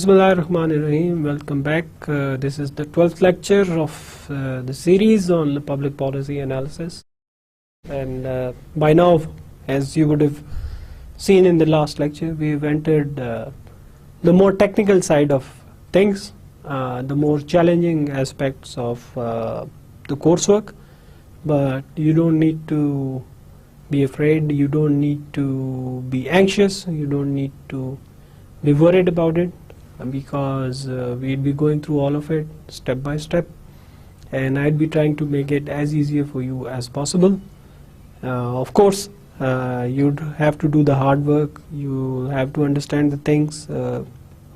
Bismillahirrahmanirrahim. Welcome back. This is the 12th lecture of the series on public policy analysis. And by now, as you would have seen in the last lecture, we've entered the more technical side of things, the more challenging aspects of the coursework. But you don't need to be afraid, you don't need to be anxious, you don't need to be worried about it, because we'll be going through all of it step by step, and I'd be trying to make it as easier for you as possible. Of course, you'd have to do the hard work, you have to understand the things,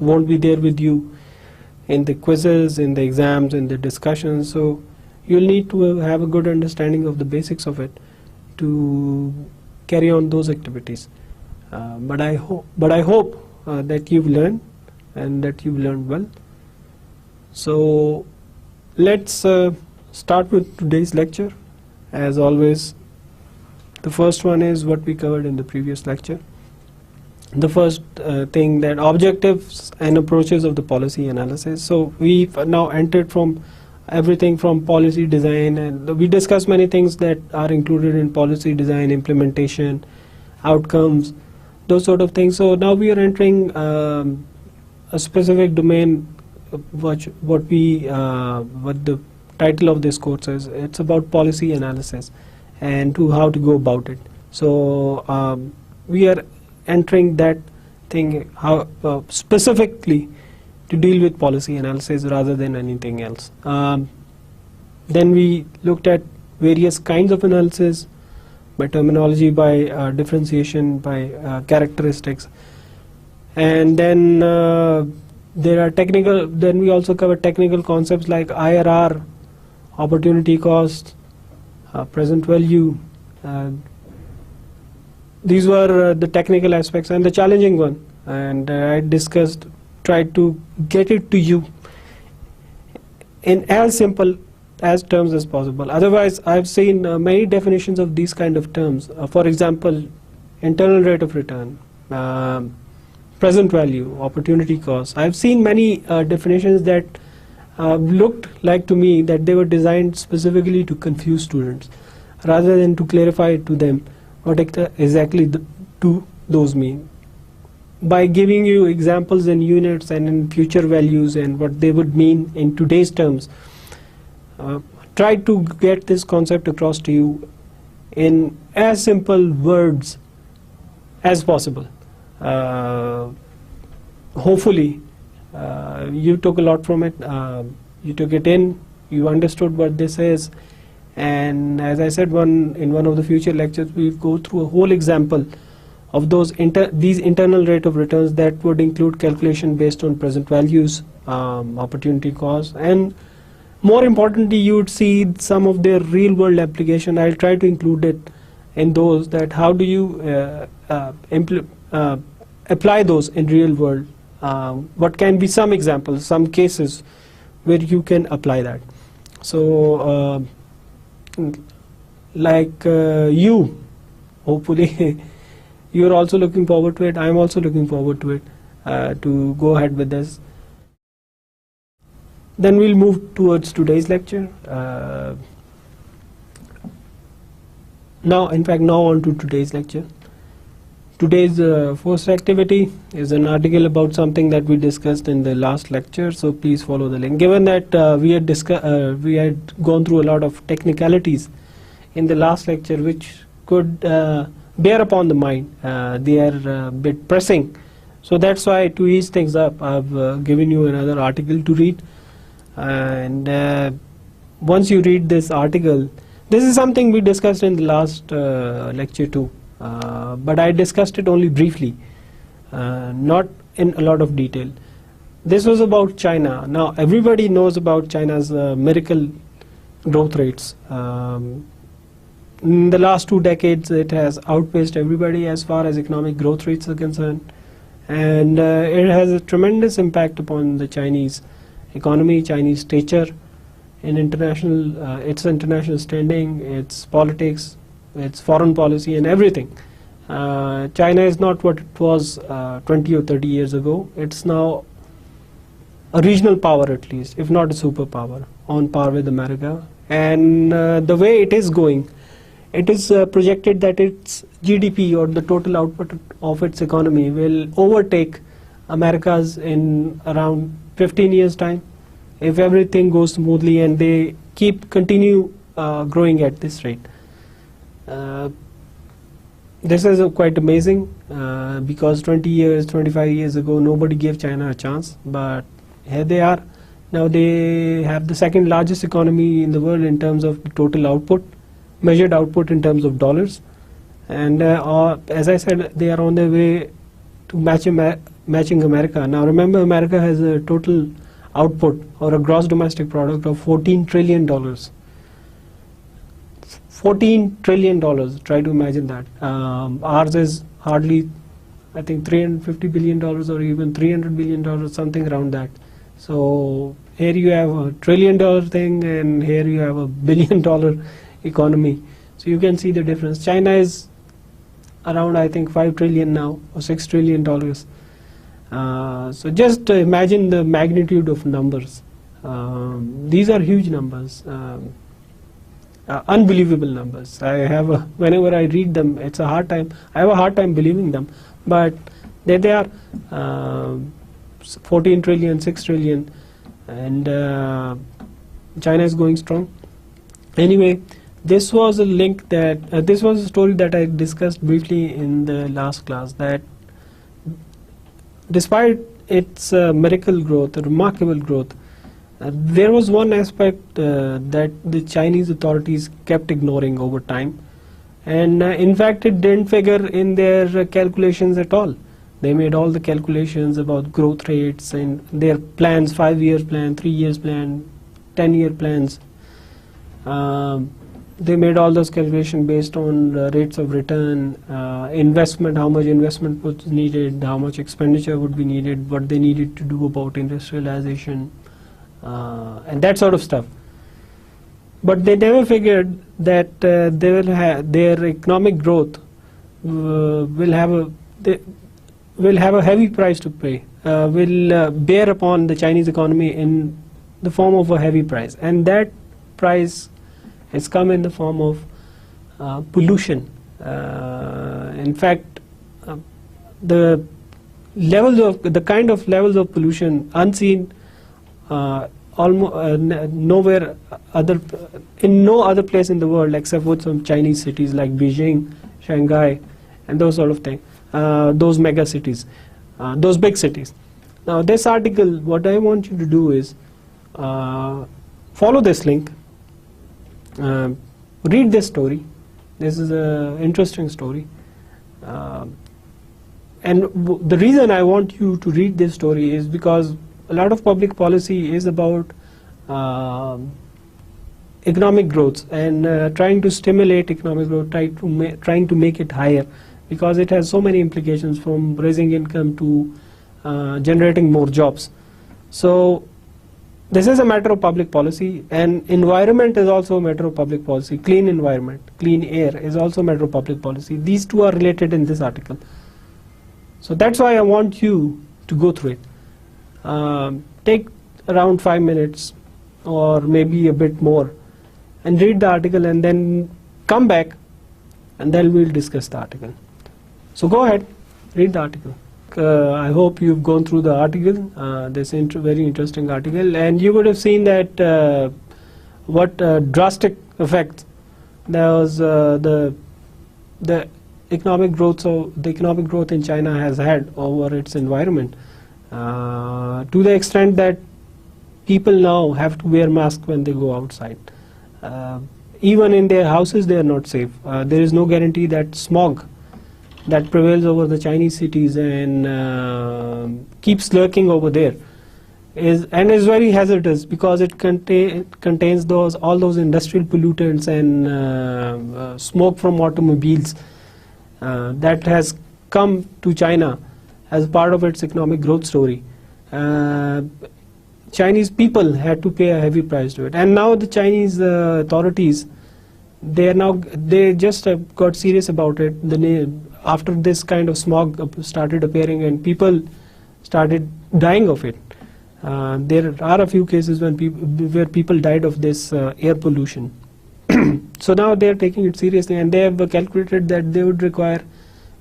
won't be there with you in the quizzes, in the exams, in the discussions, so you'll need to have a good understanding of the basics of it to carry on those activities. But I hope that you've learned, and that you've learned well. So let's start with today's lecture. As always, the first one is what we covered in the previous lecture. The first thing, that objectives and approaches of the policy analysis. So we've now entered from everything from policy design, and we discussed many things that are included in policy design, implementation, outcomes, those sort of things. So now we are entering a specific domain, what the title of this course is. It's about policy analysis and how to go about it. So we are entering that thing specifically to deal with policy analysis rather than anything else. Then we looked at various kinds of analysis, by terminology, by differentiation, by characteristics, and then there are technical. Then we also covered technical concepts like IRR, opportunity cost, present value. These were the technical aspects, and the challenging one, and I tried to get it to you in as simple as terms as possible. Otherwise, I've seen many definitions of these kind of terms. For example, internal rate of return, present value, opportunity cost. I've seen many definitions that looked like to me that they were designed specifically to confuse students rather than to clarify it to them what exactly those mean. By giving you examples in units and in future values and what they would mean in today's terms, try to get this concept across to you in as simple words as possible. Hopefully you took a lot from it, you took it in, you understood what this is, and as I said, in one of the future lectures we'll go through a whole example of these internal rate of returns that would include calculation based on present values, opportunity cost, and more importantly you would see some of their real world application. I'll try to include it in those, that how do you apply those in real world, what can be some examples, some cases where you can apply that. So you hopefully you're also looking forward to it, I'm also looking forward to it, to go ahead with this. Then we'll move towards today's lecture. Now on to today's lecture. Today's first activity is an article about something that we discussed in the last lecture, so please follow the link. Given that we had gone through a lot of technicalities in the last lecture which could bear upon the mind, they are a bit pressing, so that's why, to ease things up, I've given you another article to read. And once you read this article, this is something we discussed in the last lecture too, but I discussed it only briefly, not in a lot of detail. This was about China. Now everybody knows about China's miracle growth rates. In the last 2 decades it has outpaced everybody as far as economic growth rates are concerned, and it has a tremendous impact upon the Chinese economy, Chinese stature in its international standing, its politics, its foreign policy, and everything. China is not what it was 20 or 30 years ago. It's now a regional power at least, if not a superpower, on par with America. And the way it is going, it is projected that its GDP, or the total output of its economy, will overtake America's in around 15 years' time, if everything goes smoothly and they continue growing at this rate. This is quite amazing, because 20 years, 25 years ago, nobody gave China a chance, but here they are. Now they have the second largest economy in the world in terms of total output, measured output in terms of dollars. And as I said, they are on their way to matching America. Now remember, America has a total output, or a gross domestic product, of $14 trillion. $14 trillion, try to imagine that. Ours is hardly, I think, $350 billion or even $300 billion, something around that. So here you have a $1 trillion thing, and here you have a $1 billion economy. So you can see the difference. China is around, I think, 5 trillion now, or $6 trillion. So just imagine the magnitude of numbers. These are huge numbers, unbelievable numbers. Whenever I read them, it's a hard time. I have a hard time believing them, but there they are. 14 trillion, 6 trillion, and China is going strong. Anyway, this was a link that this was a story that I discussed briefly in the last class, that despite its miracle growth, remarkable growth, there was one aspect that the Chinese authorities kept ignoring over time, and in fact it didn't figure in their calculations at all. They made all the calculations about growth rates and their plans, 5-year plan, 3 years plan, 10-year plans. They made all those calculations based on rates of return, investment, how much investment was needed, how much expenditure would be needed, what they needed to do about industrialization, and that sort of stuff. But they never figured that their economic growth will have a heavy price to pay, will bear upon the Chinese economy in the form of a heavy price, and that price has come in the form of pollution. In fact, the kind of levels of pollution unseen nowhere in no other place in the world except for some Chinese cities like Beijing, Shanghai, and those sort of things. Those mega cities, those big cities. Now this article, what I want you to do is follow this link, read this story. This is an interesting story, and the reason I want you to read this story is because a lot of public policy is about economic growth and trying to stimulate economic growth, trying to make it higher, because it has so many implications, from raising income to generating more jobs. So this is a matter of public policy, and environment is also a matter of public policy. Clean environment, clean air is also a matter of public policy. These two are related in this article. So that's why I want you to go through it. Take around 5 minutes or maybe a bit more and read the article, and then come back and then we'll discuss the article. So go ahead, read the article. I hope you've gone through the article, this very interesting article, and you would have seen that what drastic effects there was the economic growth. So the economic growth in China has had over its environment, to the extent that people now have to wear masks when they go outside. Even in their houses they are not safe. There is no guarantee that smog that prevails over the Chinese cities and keeps lurking over there is very hazardous, because it contains all those industrial pollutants and smoke from automobiles that has come to China as part of its economic growth story. Chinese people had to pay a heavy price to it, and now the Chinese authorities, they just got serious about it. After this kind of smog started appearing and people started dying of it, there are a few cases where people died of this air pollution. So now they are taking it seriously, and they have calculated that they would require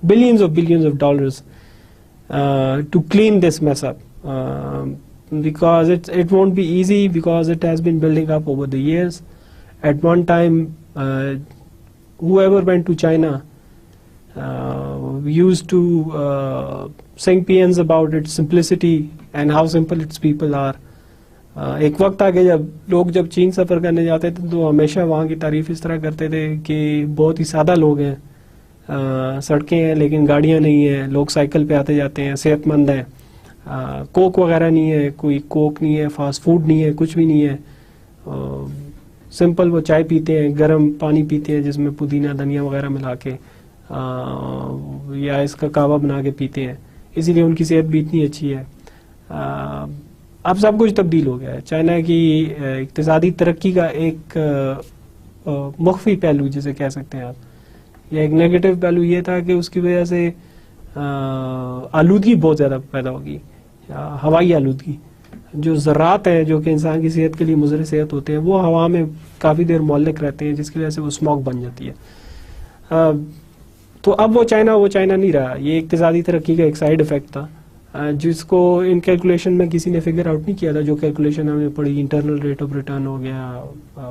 billions of dollars to clean this mess up, because it won't be easy, because it has been building up over the years. At one time, whoever went to China used to sing paeans about its simplicity and how simple its people are. ایک وقت آ گیا جب لوگ جب چین سفر کرنے جاتے تھے تو ہمیشہ وہاں کی تعریف اس طرح کرتے تھے کہ بہت ہی سادہ لوگ ہیں, سڑکیں ہیں لیکن گاڑیاں نہیں ہیں, لوگ سائیکل پہ آتے جاتے ہیں, صحت مند ہیں, کوک وغیرہ نہیں ہے, کوئی کوک نہیں ہے, فاسٹ فوڈ نہیں ہے, کچھ بھی نہیں ہے, سمپل وہ چائے پیتے ہیں, گرم پانی پیتے ہیں جس میں پودینہ دھنیا وغیرہ ملا کے, یا اس کا کعوہ بنا کے پیتے ہیں, اسی لیے ان کی صحت بھی اتنی اچھی ہے. اب سب کچھ تبدیل ہو گیا ہے. چائنا کی اقتصادی ترقی کا ایک مخفی پہلو جسے کہہ سکتے ہیں آپ, یا ایک نیگیٹو پہلو یہ تھا کہ اس کی وجہ سے آلودگی بہت زیادہ پیدا ہوگی, ہوائی آلودگی. جو ذرات ہیں جو کہ انسان کی صحت کے لیے مضر صحت ہوتے ہیں وہ ہوا میں کافی دیر معلق رہتے ہیں, جس کی وجہ سے وہ اسموگ بن جاتی ہے. تو اب وہ چائنا نہیں رہا. یہ اقتصادی ترقی کا ایک سائیڈ افیکٹ تھا جس کو ان کیلکولیشن میں کسی نے فگر آؤٹ نہیں کیا تھا. جو کیلکولیشن ہم نے پڑھی, انٹرنل ریٹ آف ریٹرن ہو گیا,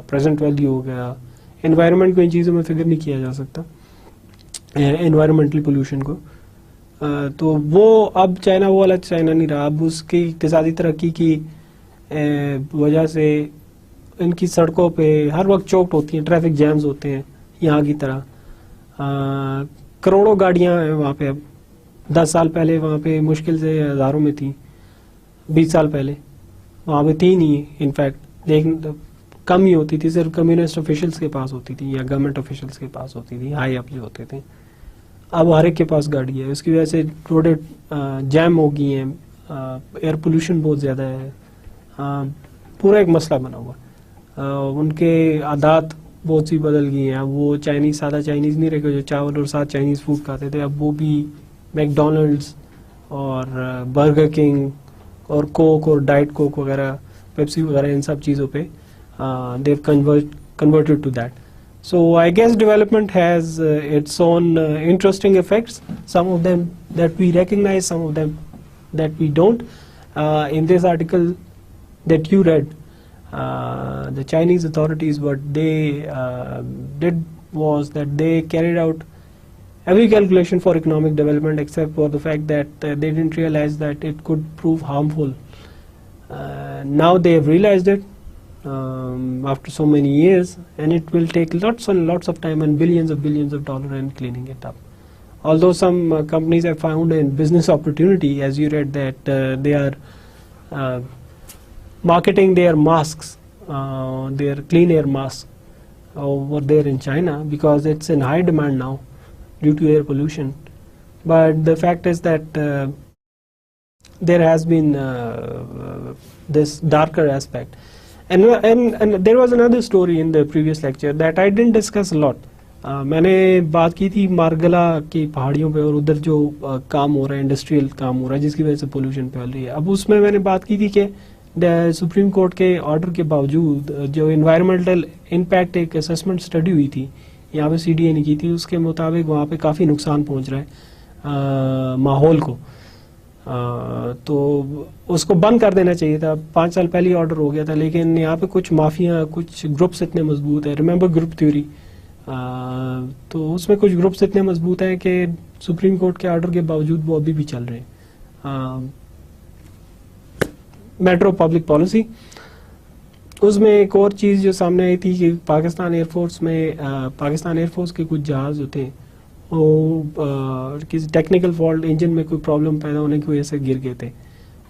پریزنٹ ویلیو ہو گیا, انوائرمنٹ کو ان چیزوں میں فگر نہیں کیا جا سکتا, انوائرمنٹل پولوشن کو. تو وہ اب چائنا وہ والا چائنا نہیں رہا. اب اس کی اقتصادی ترقی کی وجہ سے ان کی سڑکوں پہ ہر وقت چوکٹ ہوتی ہیں, ٹریفک جیمز ہوتے ہیں یہاں کی طرح. کروڑوں گاڑیاں ہیں وہاں پہ. اب 10 سال پہلے وہاں پہ مشکل سے ہزاروں میں تھیں, 20 سال پہلے وہاں پہ تھی نہیں, انفیکٹ کم ہی ہوتی تھی, صرف کمیونسٹ آفیشلس کے پاس ہوتی تھی یا گورنمنٹ آفیشلس کے پاس ہوتی تھی, ہائی اپ جو ہوتے تھے. اب ہر ایک کے پاس گاڑی ہے. اس کی وجہ سے روڈیں جیم ہو گئی ہیں, ایئر پولوشن بہت زیادہ ہے, پورا ایک مسئلہ بنا ہوا. ان کے عادات بہت سی بدل گئی ہیں. اب وہ سادہ چائنیز نہیں رہے گا جو چاول اور ساتھ چائنیز فوڈ کھاتے تھے. اب وہ بھی میکڈونلڈس اور برگر کنگ اور کوک اور ڈائٹ کوک وغیرہ, پیپسی وغیرہ, ان سب چیزوں پہ they've converted to that. So I guess development has its own interesting effects, some of them that we recognize, some of them that we don't. In this article that you read, the Chinese authorities, what they did was that they carried out every calculation for economic development except for the fact that they didn't realize that it could prove harmful. Now they have realized it after so many years, and it will take lots and lots of time and billions of dollars in cleaning it up. Although some companies have found a business opportunity, as you read that they are marketing their masks, their clean air masks over there in China, because it's in high demand now due to air pollution. But the fact is that there has been this darker aspect. And there was another story in the previous lecture that I didn't discuss a lot. میں نے بات کی تھی مارگلا کی پہاڑیوں پہ اور ادھر جو کام ہو رہا ہے, انڈسٹریل کام ہو رہا ہے, جس کی وجہ سے پولوشن پھیل رہی ہے. اب اس میں نے بات کی تھی کہ سپریم کورٹ کے آرڈر کے باوجود جو انوائرمنٹل امپیکٹ ایک اسسمنٹ اسٹڈی ہوئی تھی یہاں پہ CDA نے کی تھی, اس کے مطابق وہاں پہ کافی نقصان پہنچ رہا ہے ماحول کو. تو اس کو بند کر دینا چاہیے تھا. 5 سال پہلے آرڈر ہو گیا تھا, لیکن یہاں پہ کچھ مافیا, کچھ گروپس اتنے مضبوط ہیں, ریممبر گروپ تھیوری, تو اس میں کچھ گروپس اتنے مضبوط ہیں کہ سپریم کورٹ کے آرڈر کے باوجود وہ ابھی بھی چل رہے ہیں. میٹرو پبلک پالیسی, اس میں ایک اور چیز جو سامنے آئی تھی کہ پاکستان ایئر فورس کے کچھ جہاز ہوتے ہیں وہ کسی ٹیکنیکل فالٹ, انجن میں کوئی پرابلم پیدا ہونے کی وجہ سے گر گئے تھے.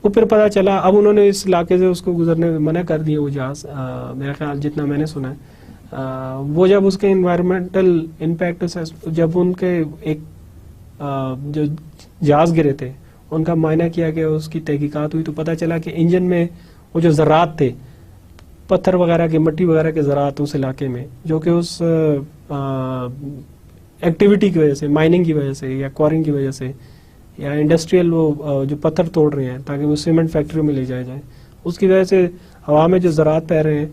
وہ پھر پتہ چلا, اب انہوں نے اس علاقے سے اس کو گزرنے میں منع کر دیا وہ جہاز, میرا خیال جتنا میں نے سنا ہے. وہ جب اس کے انوائرمنٹل امپیکٹ جب ان کے ایک جو جہاز گرے تھے ان کا معائنہ کیا گیا, اس کی تحقیقات ہوئی, تو پتہ چلا کہ انجن میں وہ جو ذرات تھے, پتھر وغیرہ کے, مٹی وغیرہ کے ذرات اس علاقے میں, جو کہ اس ایکٹیویٹی کی وجہ سے, مائننگ کی وجہ سے یا کوارنگ کی وجہ سے یا انڈسٹریل وہ جو پتھر توڑ رہے ہیں تاکہ وہ سیمنٹ فیکٹری میں لے جائے, اس کی وجہ سے ہوا میں جو ذرات پہ رہے ہیں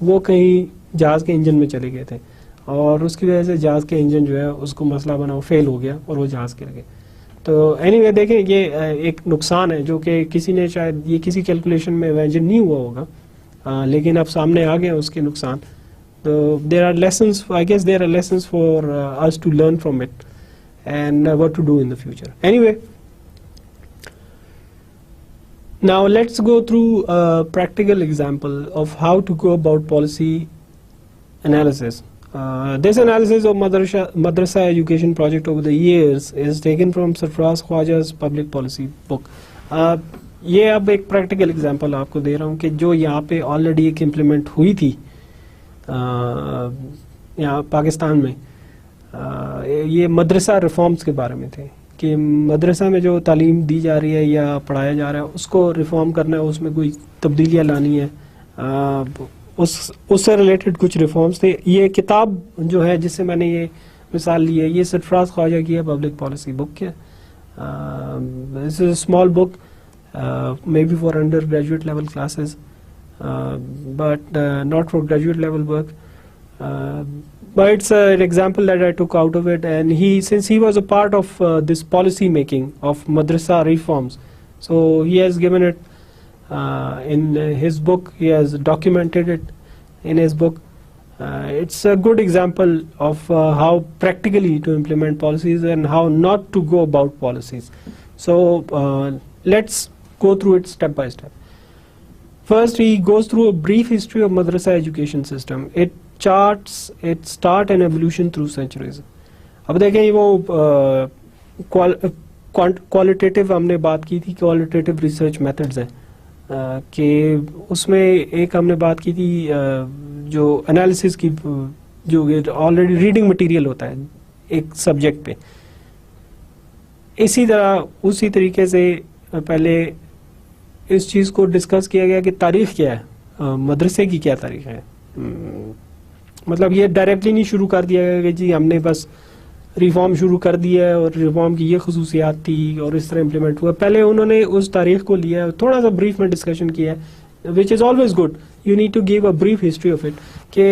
وہ کہیں جہاز کے انجن میں چلے گئے تھے, اور اس کی وجہ سے جہاز کے انجن جو ہے اس کو مسئلہ بنا, وہ فیل ہو گیا اور وہ جہاز گر گئے. تو اینی وے دیکھیں یہ ایک نقصان ہے جو کہ کسی نے شاید یہ کسی کیلکولیشن میں امیجن نہیں ہوا ہوگا, لیکن اب سامنے آ گئے اس کے نقصان. تو there are lessons, I guess there are lessons for us to learn from it and what to do in the future. Anyway, now let's go through a practical example of how to go about policy analysis. This analysis of madrasa education project over the years is taken from Sarfraz Khwaja's public policy book. یہ اب ایک practical example آپ کو دے رہا ہوں کہ جو یہاں پہ آلریڈی ایک امپلیمنٹ ہوئی تھی یہاں پاکستان میں. یہ مدرسہ ریفارمز کے بارے میں تھے کہ مدرسہ میں جو تعلیم دی جا رہی ہے یا پڑھایا جا رہا ہے اس کو ریفارم کرنا ہے, اس میں کوئی تبدیلیاں لانی ہے, اس سے ریلیٹڈ کچھ ریفارمز تھے. یہ کتاب جو ہے جس سے میں نے یہ مثال لی ہے یہ سرفراز خواجہ کی ہے پبلک پالیسی بک ہے. This is a small book maybe for undergraduate level classes, but not for graduate level work. But it's an example that I took out of it, and since he was a part of this policy making of madrasa reforms, so he has given it in his book, he has documented it in his book. It's a good example of how practically to implement policies and how not to go about policies. So let's go through it step by step. First, he goes through a brief history of madrasa education system. It charts its start and evolution through centuries. اب دیکھیں وہ qualitative ہم نے بات کی تھی, qualitative research methods ہیں کہ اس میں ایک ہم نے بات کی تھی جو انالیسس کی, جو آلریڈی ریڈنگ مٹیریل ہوتا ہے ایک سبجیکٹ پہ, اسی طرح اسی طریقے سے پہلے اس چیز کو ڈسکس کیا گیا کہ تاریخ کیا ہے, مدرسے کی کیا تاریخ ہے. مطلب یہ ڈائریکٹلی نہیں شروع کر دیا گیا کہ جی ہم نے بس ریفارم شروع کر دیا ہے اور ریفارم کی یہ خصوصیات تھی اور اس طرح امپلیمنٹ ہوا. پہلے انہوں نے اس تاریخ کو لیا, تھوڑا سا بریف میں ڈسکشن کیا ہے, which is always good. You need to give a brief history of it کہ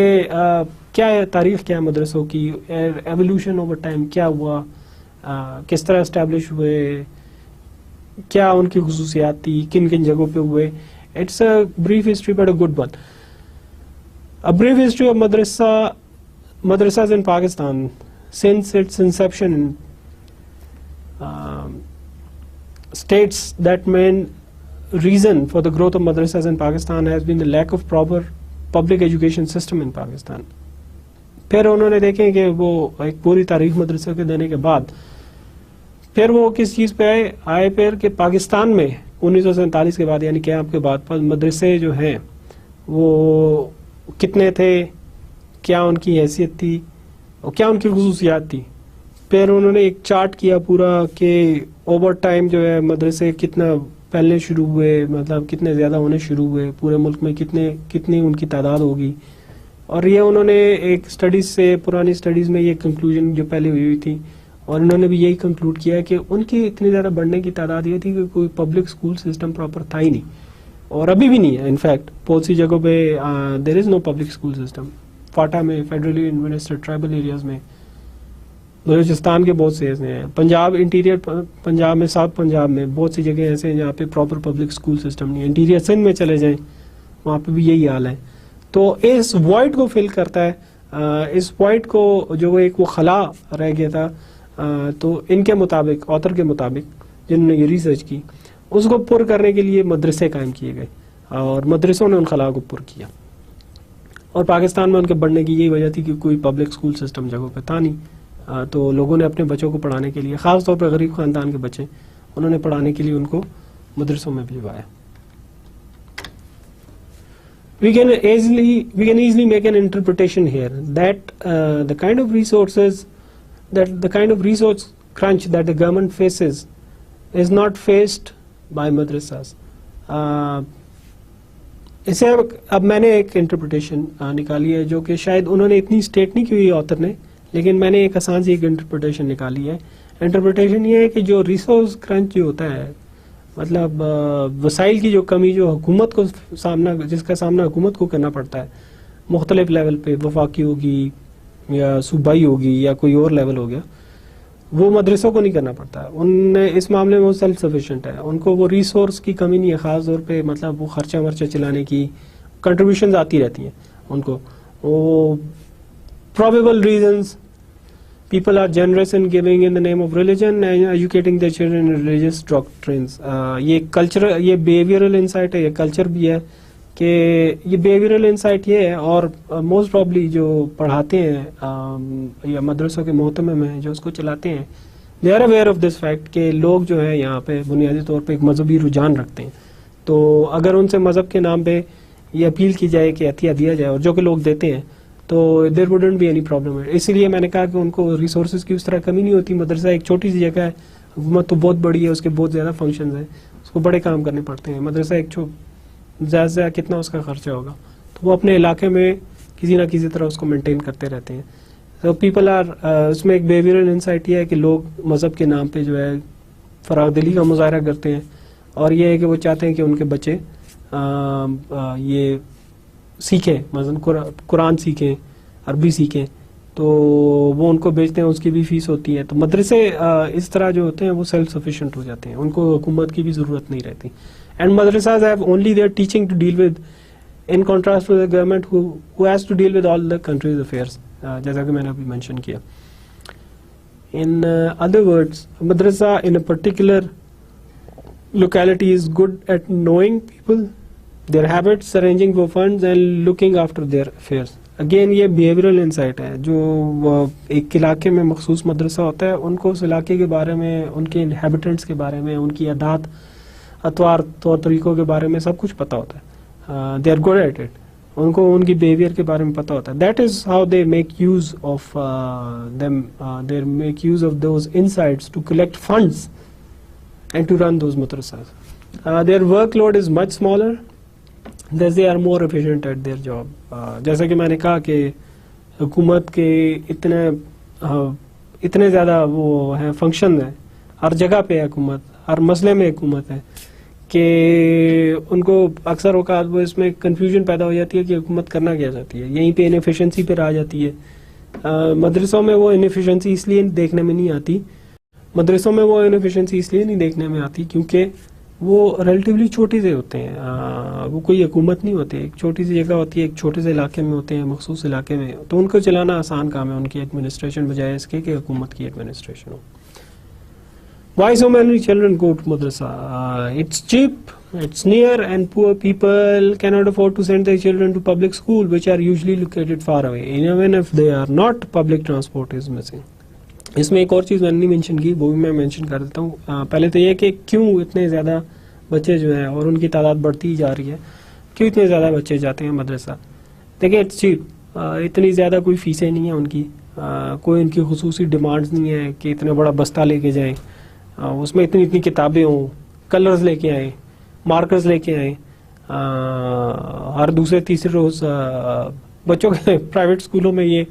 کیا ہے تاریخ, کیا ہے مدرسوں کی, ایولیوشن اوور ٹائم کیا ہوا, کس طرح اسٹیبلش ہوئے, کیا ان کی خصوصیات تھی, کن کن جگہوں پہ ہوئے. It's a brief history but a good one. A brief history of madrasas in Pakistan since its inception states that main reason for the growth of madrasas in Pakistan has been the lack of proper public education system in Pakistan. پھر انہوں نے دیکھیں کہ وہ ایک پوری تاریخ مدرسے کے دینے کے بعد پھر وہ کس چیز پہ آئے پھر کہ پاکستان میں 1947 کے بعد یعنی قیام کے بعد مدرسے جو ہیں وہ کتنے تھے, کیا ان کی حیثیت تھی اور کیا ان کی خصوصیات تھی. پھر انہوں نے ایک چارٹ کیا پورا کہ اوور ٹائم جو ہے مدرسے کتنا پہلے شروع ہوئے, مطلب کتنے زیادہ ہونے شروع ہوئے, پورے ملک میں کتنی ان کی تعداد ہوگی. اور یہ انہوں نے ایک اسٹڈیز سے, پرانی اسٹڈیز میں یہ کنکلوژن جو پہلے ہوئی تھی, اور انہوں نے بھی یہی کنکلوڈ کیا کہ ان کی اتنی زیادہ بڑھنے کی تعداد یہ تھی کہ کوئی پبلک اسکول سسٹم پراپر تھا ہی نہیں, اور ابھی بھی نہیں ہے. انفیکٹ بہت سی جگہوں پہ there is no public school system. FATA میں, فیڈرلی ایڈمنسٹریڈ ٹرائبل ایریاز میں, بلوچستان کے بہت سے ایسے ہیں, پنجاب, انٹیریئر پنجاب میں, ساؤتھ پنجاب میں بہت سی جگہ ایسے ہیں جہاں پہ پراپر پبلک اسکول سسٹم نہیں ہے. انٹیریئر سندھ میں چلے جائیں وہاں پہ بھی یہی حال ہے. تو اس وائڈ کو فل کرتا ہے, اس وائڈ کو جو ایک وہ خلا رہ گیا تھا, تو ان کے مطابق, آتھر کے مطابق جنہوں نے یہ ریسرچ کی, اس کو پر کرنے کے لیے مدرسے قائم کیے گئے اور مدرسوں نے ان خلا کو پر کیا. اور پاکستان میں ان کے بڑھنے کی یہی وجہ تھی کہ کوئی پبلک اسکول سسٹم جگہوں پہ تھا نہیں, تو لوگوں نے اپنے بچوں کو پڑھانے کے لیے, خاص طور پہ غریب خاندان کے بچے, انہوں نے پڑھانے کے لیے ان کو مدرسوں میں بھجوایا. We can easily make an interpretation here that the kind of resource crunch that the government faces is not faced by madrasas. اسے اب میں نے ایک انٹرپریٹیشن نکالی ہے جو کہ شاید انہوں نے اتنی اسٹیٹ نہیں کی ہوئی آتھر نے, لیکن میں نے ایک آسان سی ایک انٹرپریٹیشن نکالی ہے. انٹرپریٹیشن یہ ہے کہ جو ریسورس کرنچ جو ہوتا ہے مطلب وسائل کی جو کمی جو حکومت کو جس کا سامنا حکومت کو کرنا پڑتا ہے مختلف لیول پہ، وفاقی ہوگی یا صوبائی ہوگی یا کوئی اور لیول ہو گیا، وہ مدرسوں کو نہیں کرنا پڑتا. ان اس معاملے میں وہ سیلف سفیشینٹ ہے، ان کو وہ ریسورس کی کمی نہیں ہے، خاص طور پہ مطلب وہ خرچہ ورچہ چلانے کی کنٹریبیوشنز آتی رہتی ہیں ان کو. وہ probable reasons people are generous in giving in the name of religion and educating their children in religious doctrines. یہ کلچر، یہ بیہیویئرل انسائٹ ہے، یہ کلچر بھی ہے کہ یہ بیہیویئرل انسائٹ یہ ہے. اور موسٹ پرابلی جو پڑھاتے ہیں یا مدرسوں کے محتمم ہیں جو اس کو چلاتے ہیں، they are aware of this fact کہ لوگ جو ہے یہاں پہ بنیادی طور پہ ایک مذہبی رجحان رکھتے ہیں. تو اگر ان سے مذہب کے نام پہ یہ اپیل کی جائے کہ عطیہ دیا جائے، اور جو کہ لوگ دیتے ہیں، تو دیر وڈنٹ بی اینی پرابلم. اسی لیے میں نے کہا کہ ان کو ریسورسز کی اس طرح کمی نہیں ہوتی. مدرسہ ایک چھوٹی سی جگہ ہے، حکومت تو بہت بڑی ہے، اس کے بہت زیادہ فنکشنز ہیں، اس کو بڑے کام کرنے پڑتے ہیں. مدرسہ ایک زیادہ سے زیادہ کتنا اس کا خرچہ ہوگا، تو وہ اپنے علاقے میں کسی نہ کسی طرح اس کو مینٹین کرتے رہتے ہیں. تو پیپل آر اس میں ایک بیہیویئرل انسائٹ یہ ہے کہ لوگ مذہب کے نام پہ جو ہے فراغ دلی کا مظاہرہ کرتے ہیں، اور یہ ہے کہ وہ چاہتے ہیں کہ ان کے بچے یہ سیکھیں، مثلا قرآن سیکھیں، عربی سیکھیں، تو وہ ان کو بیچتے ہیں، اس کی بھی فیس ہوتی ہے. تو مدرسے اس طرح جو ہوتے ہیں وہ سیلف سفیشینٹ ہو جاتے ہیں، ان کو حکومت کی بھی ضرورت نہیں رہتی. And madrasas have only their teaching to deal with, in contrast to the government who has to deal with all the country's affairs, جیسا کہ میں نے ابھی مینشن کیا. ان ادر ورڈس، مدرسہ in a particular locality is good at knowing people, their habits, arranging for funds and looking after their affairs. Again یہ behavioural insight ہے. جو ایک علاقے میں مخصوص مدرسہ ہوتا ہے، ان کو اس علاقے کے بارے میں، ان کے انہیبیٹنٹس کے بارے میں، ان کی عادات، اطوار، طور طریقوں کے بارے میں سب کچھ پتہ ہوتا ہے. They are good at it. ان کو ان کی بیہیویئر کے بارے میں پتہ ہوتا ہے. That is how they make use of them, they make use of those insights to collect funds and to run those madrasas. Their workload is much smaller, thus they are more efficient at their job. جیسا کہ میں نے کہا کہ حکومت کے اتنے زیادہ وہ ہیں فنکشن ہیں، ہر جگہ پہ حکومت، ہر مسئلے میں حکومت ہے، کہ ان کو اکثر اوقات وہ اس میں کنفیوژن پیدا ہو جاتی ہے کہ حکومت کرنا کیا چاہتی ہے. یہیں پہ انیفیشنسی پہ آ جاتی ہے. مدرسوں میں وہ انیفیشنسی اس لیے دیکھنے میں نہیں آتی، مدرسوں میں وہ انیفیشنسی اس لیے نہیں دیکھنے میں آتی کیونکہ وہ ریلیٹیولی چھوٹے سے ہوتے ہیں. وہ کوئی حکومت نہیں ہوتے، ایک چھوٹی سی جگہ ہوتی ہے، ایک چھوٹے سے علاقے میں ہوتے ہیں، مخصوص علاقے میں. تو ان کو چلانا آسان کام ہے، ان کی ایڈمنسٹریشن، بجائے اس کے کہ حکومت کی administration who. Why so many children go to madrasa? It's cheap, it's near, and poor people cannot afford to send their children to public school, which are usually located far away. Even if they are not, public transport is missing. اس میں ایک اور چیز میں نے نہیں mention کی، وہ بھی میں مینشن کر دیتا ہوں. پہلے تو یہ کہ کیوں اتنے زیادہ بچے جو ہیں، اور ان کی تعداد بڑھتی ہی جا رہی ہے، کیوں اتنے زیادہ بچے جاتے ہیں مدرسہ. دیکھیں اٹس چیپ، اتنی زیادہ کوئی فیسیں نہیں ہیں ان کی، کوئی ان کی خصوصی ڈیمانڈز نہیں ہے کہ اتنا بڑا بستہ لے کے جائیں، اس میں اتنی کتابیں ہوں، کلرز لے کے آئیں، مارکرز لے کے آئیں. ہر دوسرے تیسرے روز بچوں کے پرائیویٹ اسکولوں میں یہ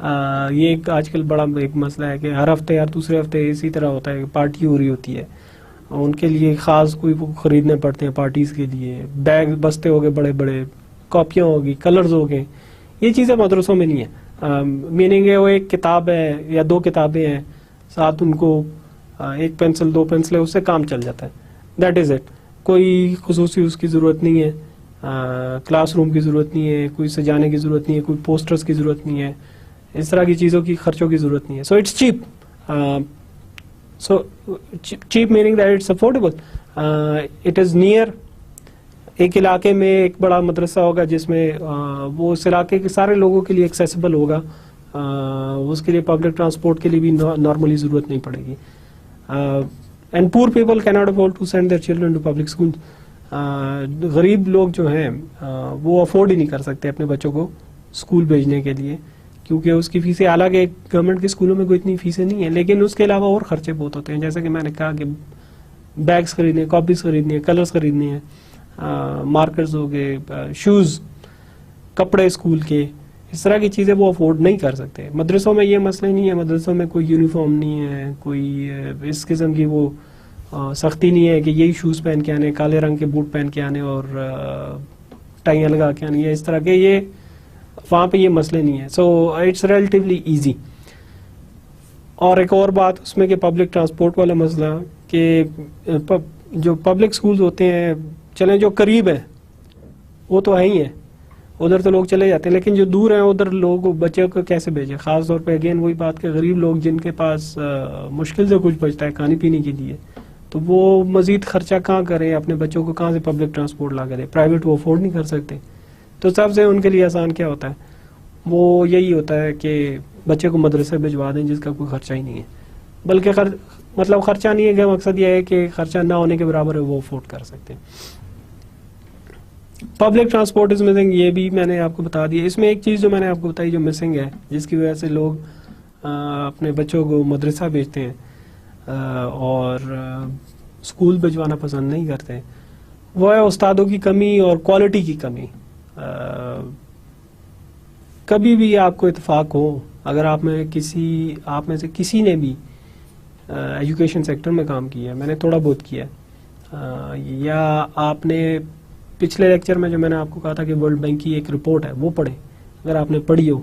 ایک آج کل بڑا ایک مسئلہ ہے کہ ہر ہفتے، ہر دوسرے ہفتے اسی طرح ہوتا ہے کہ پارٹی ہو رہی ہوتی ہے. ان کے لیے خاص کوئی خریدنے پڑتے ہیں پارٹیز کے لیے، بیگ بستے ہو گئے بڑے بڑے، کاپیاں ہوگی، کلرز ہو گئے. یہ چیزیں مدرسوں میں نہیں ہیں. میننگ ہے وہ ایک کتاب ہے یا دو کتابیں ہیں، ساتھ ان کو ایک پینسل، دو پینسلیں، اس سے کام چل جاتا ہے. That is it. کوئی خصوصی اس کی ضرورت نہیں ہے، کلاس روم کی ضرورت نہیں ہے، کوئی سجانے کی ضرورت نہیں ہے، کوئی پوسٹرز کی ضرورت نہیں ہے، اس طرح کی چیزوں کی خرچوں کی ضرورت نہیں ہے. So it's cheap. So cheap meaning that it's affordable. It is near. ایک علاقے میں ایک بڑا مدرسہ ہوگا جس میں وہ اس علاقے کے سارے لوگوں کے لیے ایکسیسیبل ہوگا، اس کے لیے پبلک ٹرانسپورٹ کے لیے بھی نارملی ضرورت نہیں پڑے گی. And poor people cannot afford to send their children to public school. غریب لوگ جو ہیں وہ افورڈ ہی نہیں کر سکتے اپنے بچوں کو اسکول بھیجنے کے لیے، کیونکہ اس کی فیسیں، حالانکہ گورنمنٹ کے اسکولوں میں کوئی اتنی فیسیں نہیں ہیں، لیکن اس کے علاوہ اور خرچے بہت ہوتے ہیں. جیسا کہ میں نے کہا کہ بیگس خریدنے، کاپیز خریدنی ہیں، کلرز خریدنے ہیں، مارکرز ہو گئے، شوز، کپڑے اسکول کے، اس طرح کی چیزیں وہ افورڈ نہیں کر سکتے. مدرسوں میں یہ مسئلہ نہیں ہے، مدرسوں میں کوئی یونیفارم نہیں ہے، کوئی اس قسم کی وہ سختی نہیں ہے کہ یہی شوز پہن کے آنے, کالے رنگ کے بوٹ پہن کے آنے اور ٹائیاں لگا کے آنی ہے اس طرح کے, یہ وہاں پہ یہ مسئلے نہیں ہیں. So it's relatively easy. اور ایک اور بات اس میں کہ پبلک ٹرانسپورٹ والا مسئلہ, کہ جو پبلک سکولز ہوتے ہیں, چلیں جو قریب ہیں وہ تو ہے ہی ہیں, ادھر تو لوگ چلے جاتے ہیں, لیکن جو دور ہیں ادھر لوگ بچے کو کیسے بھیجیں, خاص طور پہ اگین وہی بات کہ غریب لوگ جن کے پاس مشکل سے کچھ بچتا ہے کھانے پینے کے لیے, تو وہ مزید خرچہ کہاں کریں, اپنے بچوں کو کہاں سے پبلک ٹرانسپورٹ لا کریں, پرائیویٹ وہ افورڈ نہیں کر سکتے. تو سب سے ان کے لیے آسان کیا ہوتا ہے, وہ یہی ہوتا ہے کہ بچے کو مدرسے بھجوا دیں جس کا کوئی خرچہ ہی نہیں ہے, بلکہ مطلب خرچہ نہیں ہے کہ مقصد یہ ہے کہ خرچہ نہ ہونے کے برابر ہے, وہ افورڈ کر سکتے ہیں. پبلک ٹرانسپورٹ از مسنگ, یہ بھی میں نے آپ کو بتا دیا. اس میں ایک چیز جو میں نے آپ کو بتائی جو مسنگ ہے, جس کی وجہ سے لوگ اپنے بچوں کو مدرسہ بھیجتے ہیں اور اسکول بھجوانا پسند نہیں کرتے, وہ ہے استادوں کی کمی اور کوالٹی کی کمی. کبھی بھی آپ کو اتفاق ہو, اگر آپ میں سے کسی نے بھی ایجوکیشن سیکٹر میں کام کیا ہے, میں نے تھوڑا بہت کیا ہے, یا آپ نے پچھلے لیکچر میں جو میں نے آپ کو کہا تھا کہ ورلڈ بینک کی ایک رپورٹ ہے وہ پڑھیں, اگر آپ نے پڑھی ہو,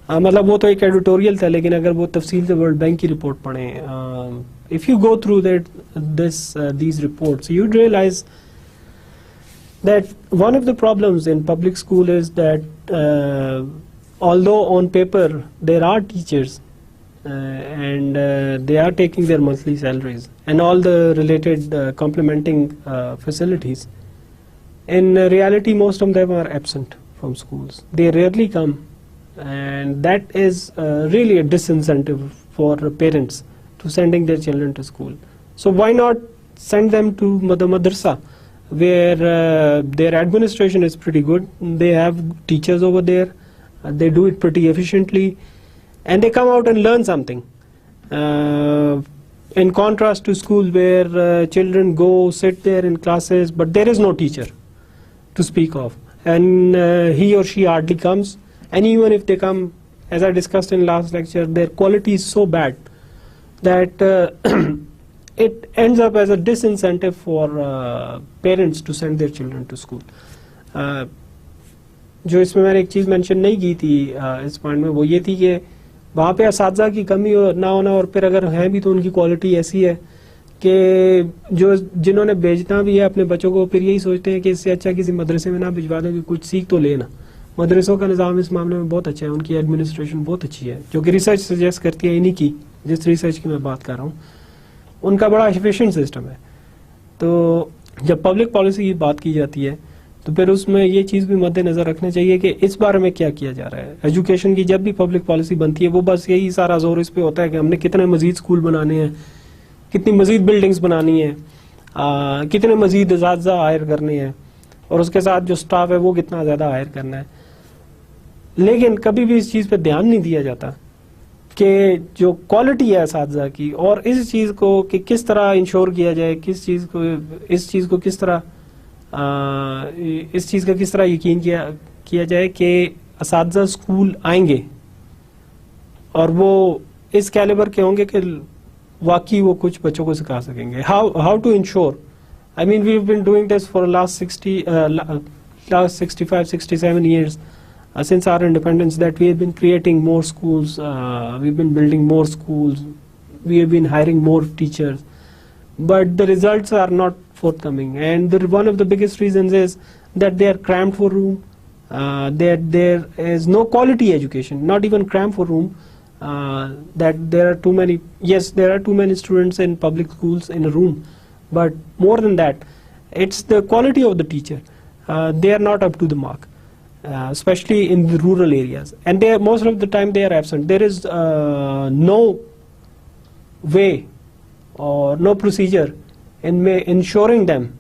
مطلب وہ تو ایک ایڈیٹوریل تھا, لیکن اگر وہ تفصیل سے ورلڈ بینک کی رپورٹ پڑھیں, if you go through these reports, you'd realize that one of the problems in public school is that although on paper there are teachers and they are taking their monthly salaries and all the related complementing facilities, in reality most of them are absent from schools. They rarely come, and that is really a disincentive for parents to sending their children to school. So why not send them to the madrasa, where their administration is pretty good, they have teachers over there, they do it pretty efficiently, and they come out and learn something. In contrast to school where children go sit there in classes, but there is no teacher to speak of, and he or she hardly comes, and even if they come, as I discussed in last lecture, their quality is so bad that it ends up as a disincentive for parents to send their children to school. جو اس میں نے ایک چیز mention نہیں کی تھی اس point میں, وہ یہ تھی کہ وہاں پہ اساتذہ کی کمی نہ ہونا, اور پھر اگر ہیں بھی تو ان کی کوالٹی ایسی ہے کہ جنہوں نے بھیجنا بھی ہے اپنے بچوں کو, پھر یہی سوچتے ہیں کہ اس سے اچھا کسی مدرسے میں نہ بھجوا دیں کہ کچھ سیکھ تو لینا. مدرسوں کا نظام اس معاملے میں بہت اچھا ہے, ان کی ایڈمنسٹریشن بہت اچھی ہے, جو کہ ریسرچ سجیسٹ کرتی ہے انہی کی, جس ریسرچ کی میں بات کر رہا ہوں, ان کا بڑا ایفیشینٹ سسٹم ہے. تو جب پبلک پالیسی کی بات کی جاتی ہے تو پھر اس میں یہ چیز بھی مد نظر رکھنا چاہیے کہ اس بارے میں کیا کیا جا رہا ہے. ایجوکیشن کی جب بھی پبلک پالیسی بنتی ہے وہ بس یہی سارا زور اس پہ ہوتا ہے کہ ہم نے کتنے مزید اسکول بنانے ہیں, کتنی مزید بلڈنگز بنانی ہیں, کتنے مزید اساتذہ ہائر کرنے ہیں, اور اس کے ساتھ جو سٹاف ہے وہ کتنا زیادہ ہائر کرنا ہے. لیکن کبھی بھی اس چیز پہ دھیان نہیں دیا جاتا کہ جو کوالٹی ہے اساتذہ کی, اور اس چیز کو کہ کس طرح انشور کیا جائے, اس چیز کو کس طرح اس چیز کا کس طرح یقین کیا جائے کہ اساتذہ اسکول آئیں گے اور وہ اس کیلیبر کے ہوں گے کہ واقعی وہ کچھ بچوں کو سکھا سکیں گے. How to ensure, I mean we have been doing this for last 65-67 years since our independence, that we have been creating more schools, we've been building more schools, we have been hiring more teachers, but the results are not forthcoming, and one of the biggest reasons is that they are crammed for room, that there is no quality education, not even crammed for room, that there are too many, yes, there are too many students in public schools in a room, but more than that, it's the quality of the teacher. They are not up to the mark, especially in the rural areas, and most of the time they are absent. There is no way or no procedure in ensuring them,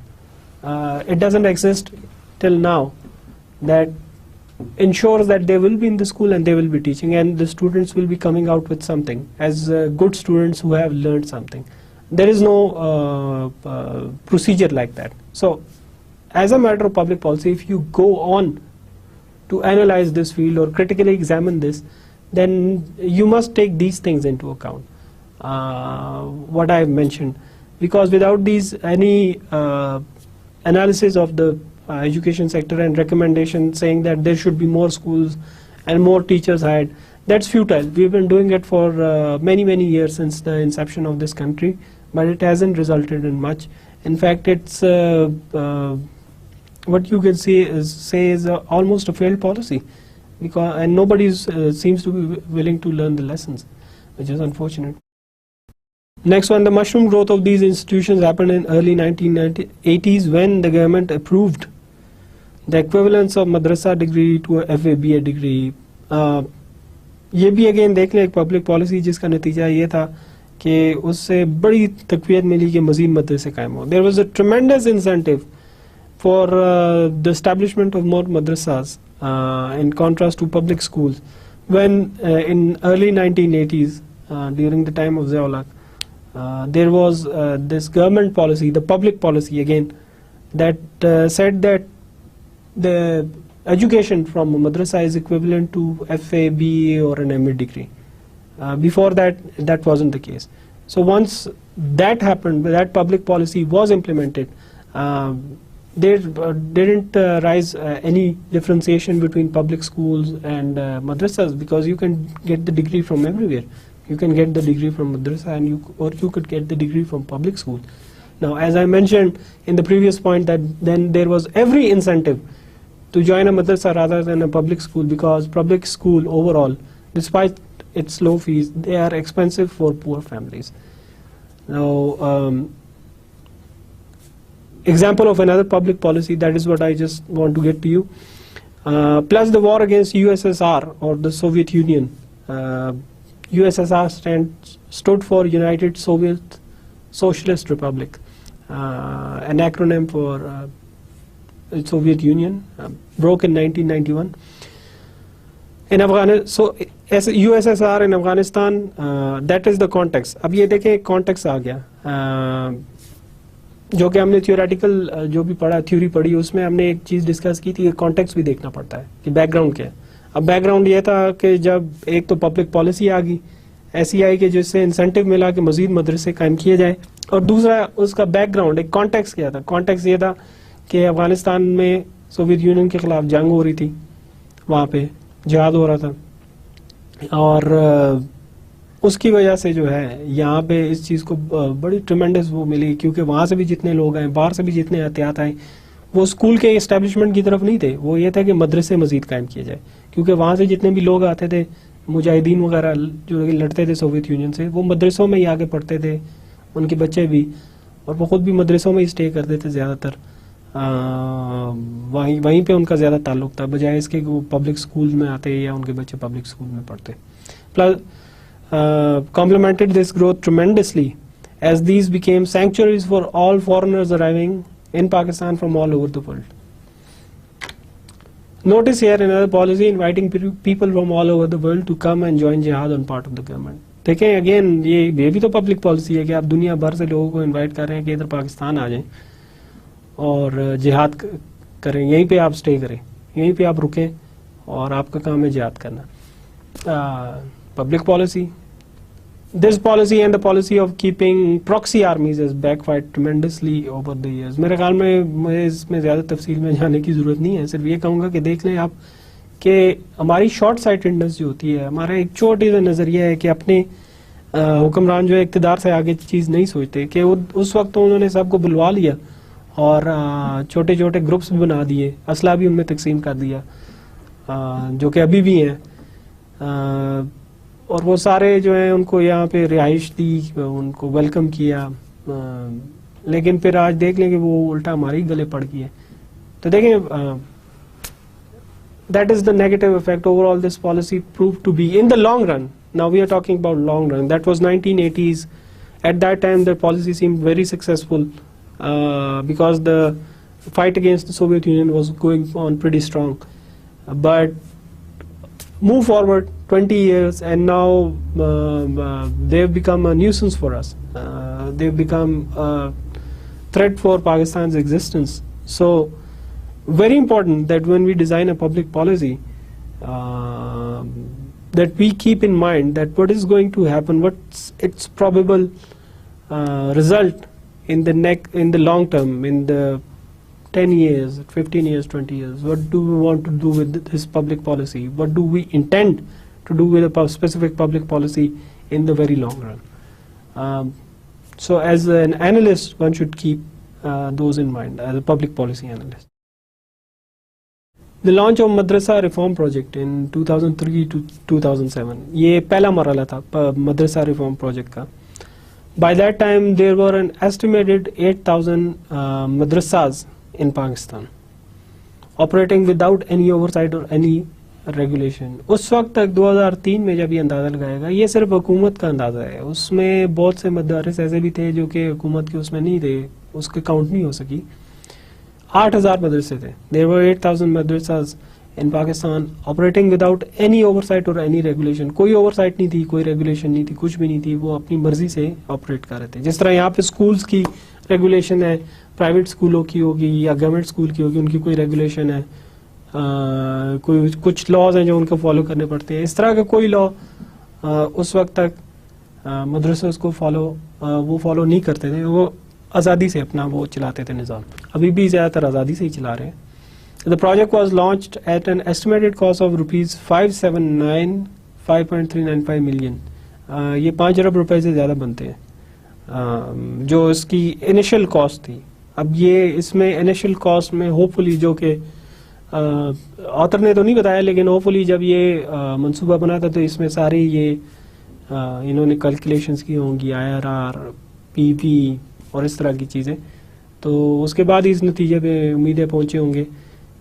it doesn't exist till now, that ensures that they will be in the school and they will be teaching, and the students will be coming out with something as good students who have learned something. There is no procedure like that. So as a matter of public policy, if you go on to analyze this field or critically examine this, then you must take these things into account, what I have mentioned, because without these any analysis of the education sector and recommendation saying that there should be more schools and more teachers hired, that's futile. We've been doing it for many years since the inception of this country, but it hasn't resulted in much. In fact, it's what you can say is almost a failed policy, and nobody seems to be willing to learn the lessons, which is unfortunate. Next one, the mushroom growth of these institutions happened in early 1980s when the government approved the equivalence of madrasa degree to a FA BA degree. یہ بھی again دیکھ لیں ایک public policy جس کا نتیجہ یہ تھا کہ اس سے بڑی تقویت ملی کہ مزید مدرسے قائم ہوں. There was a tremendous incentive for the establishment of more madrasas in contrast to public schools when in early 1980s during the time of Zia-ul-Haq there was this government policy, the public policy again, that said that the education from a madrasa is equivalent to FA, BA or an MA degree. Before that wasn't the case. So once that happened, that public policy was implemented, there didn't rise any differentiation between public schools and madrasas, because you can get the degree from everywhere. You can get the degree from madrasa and you could get the degree from public school. Now, as I mentioned in the previous point, that then there was every incentive to join a madrasa rather than a public school, because public school overall, despite its low fees, they are expensive for poor families. Now, example of another public policy, that is what I just want to get to you. Plus the war against USSR or the Soviet Union. USSR stood for United Soviet Socialist Republic, an acronym for Soviet Union, broke in 1991. In Afghanistan, so USSR in Afghanistan, that is the context. اب یہ دیکھیں context آ گیا, جو کہ ہم نے theoretical جو بھی پڑھا, تھیوری پڑھی, اس میں ہم نے ایک چیز ڈسکس کی تھی کہ کانٹیکسٹ بھی دیکھنا پڑتا ہے کہ بیک گراؤنڈ کیا ہے. اب بیک گراؤنڈ یہ تھا کہ جب ایک تو پبلک پالیسی آ گئی ایسی آئی کہ جس سے انسینٹیو ملا کہ مزید مدرسے قائم کیے جائیں, اور دوسرا اس کا بیک گراؤنڈ ایک کانٹیکسٹ کیا تھا. کانٹیکسٹ یہ تھا کہ افغانستان میں سوویت یونین کے خلاف جنگ ہو رہی تھی, وہاں پہ جہاد ہو رہا تھا, اور اس کی وجہ سے جو ہے یہاں پہ اس چیز کو بڑی ٹریمنڈس وہ ملی, کیونکہ وہاں سے بھی جتنے لوگ آئے, باہر سے بھی جتنے احتیاط آئے, وہ اسکول کے اسٹیبلشمنٹ کی طرف نہیں تھے, وہ یہ تھا کہ مدرسے مزید قائم کیے جائے, کیونکہ وہاں سے جتنے بھی لوگ آتے تھے مجاہدین وغیرہ جو لڑتے تھے سوویت یونین سے, وہ مدرسوں میں ہی آگے پڑھتے تھے, ان کے بچے بھی, اور وہ خود بھی مدرسوں میں ہی اسٹے کرتے تھے زیادہ تر, وہیں پہ ان کا زیادہ تعلق تھا, بجائے اس کے وہ پبلک اسکول میں آتے یا ان کے بچے پبلک اسکول میں پڑھتے. Plus complemented this growth tremendously as these became sanctuaries for all foreigners arriving in Pakistan from all over the world. Notice here another policy inviting people from all over the world to come and join jihad on part of the government. دیکھیں again یہ بھی تو public policy ہے کہ آپ دنیا بھر سے لوگوں کو انوائٹ کر رہے ہیں کہ ادھر پاکستان آ جائیں اور جہاد کریں, یہیں پہ آپ اسٹے کریں, یہیں پہ آپ رکیں, اور آپ کا کام ہے جہاد کرنا. Public policy. This policy and the policy of keeping proxy armies has backfired tremendously over the years. میرے خیال میں اس میں زیادہ تفصیل میں جانے کی ضرورت نہیں ہے, صرف یہ کہوں گا کہ دیکھ لیں آپ کہ ہماری شارٹ سائٹڈنس جو ہوتی ہے, ہمارا ایک چھوٹی سا نظریہ ہے کہ اپنے حکمران جو ہے اقتدار سے آگے چیز نہیں سوچتے, کہ اس وقت تو انہوں نے سب کو بلوا لیا اور چھوٹے چھوٹے گروپس بھی بنا دیے, اسلحہ بھی ان میں تقسیم کر دیا, جو کہ ابھی بھی ہیں, اور وہ سارے جو ہیں ان کو یہاں پہ رہائش دی, ان کو ویلکم کیا, لیکن پھر آج دیکھ لیں کہ وہ الٹا ہماری گلے پڑ گئی ہے. تو دیکھیں that is the negative effect overall this policy proved to be in the long run. Now we are talking about long run. That was 1980s. At that time the policy seemed very successful because the fight against the Soviet Union was going on pretty strong. But move forward 20 years and now they've become a nuisance for us. They've become a threat for Pakistan's existence. So very important that when we design a public policy that we keep in mind that what is going to happen, what's its probable result in the long term, in the 10 years, 15 years, 20 years, what do we want to do with this public policy? What do we intend to do with a specific public policy in the very long run? So as an analyst, one should keep those in mind as a public policy analyst. The launch of Madrasa Reform Project in 2003 to 2007. یہ پہلا مرحلہ تھا مدرسہ reform project کا. By that time there were an estimated 8,000 madrasas in Pakistan operating without any oversight or any regulation. اس وقت تک 2003 میں جب یہ اندازہ لگائے گا, یہ صرف حکومت کا اندازہ ہے, اس میں بہت سے مدارس ایسے بھی تھے جو کہ حکومت کے اس میں نہیں تھے, اس کے کاؤنٹ نہیں ہو سکی. 8,000 مدرسے تھے. There were 8,000 madrasas in Pakistan operating without any oversight or any regulation. کوئی oversight نہیں تھی, کوئی regulation نہیں تھی, کچھ بھی نہیں تھی, وہ اپنی مرضی سے آپریٹ کر رہے تھے. جس طرح یہاں پہ اسکولس کی ریگولیشن ہے, پرائیویٹ اسکولوں کی ہوگی یا گورنمنٹ اسکول کی ہوگی, ان کی کوئی ریگولیشن ہے, کوئی کچھ لاز ہیں جو ان کو فالو کرنے پڑتے ہیں. اس طرح کا کوئی لا اس وقت تک مدرسے اس کو وہ فالو نہیں کرتے تھے, وہ آزادی سے اپنا وہ چلاتے تھے نظام. ابھی بھی زیادہ تر آزادی سے ہی چلا رہے ہیں. The project was launched at an estimated cost of rupees 5.395 million. یہ 5 ارب روپے سے زیادہ بنتے ہیں جو اس کی انیشل کاسٹ تھی. اب یہ اس میں انیشل کاسٹ میں ہوپ فلی, جو کہ آتھر نے تو نہیں بتایا, لیکن ہوپ فلی جب یہ منصوبہ بنا تھا تو اس میں ساری یہ انہوں نے کیلکولیشنز کی ہوں گی, IRR, PP اور اس طرح کی چیزیں. تو اس کے بعد اس نتیجے پہ امیدیں پہنچے ہوں گے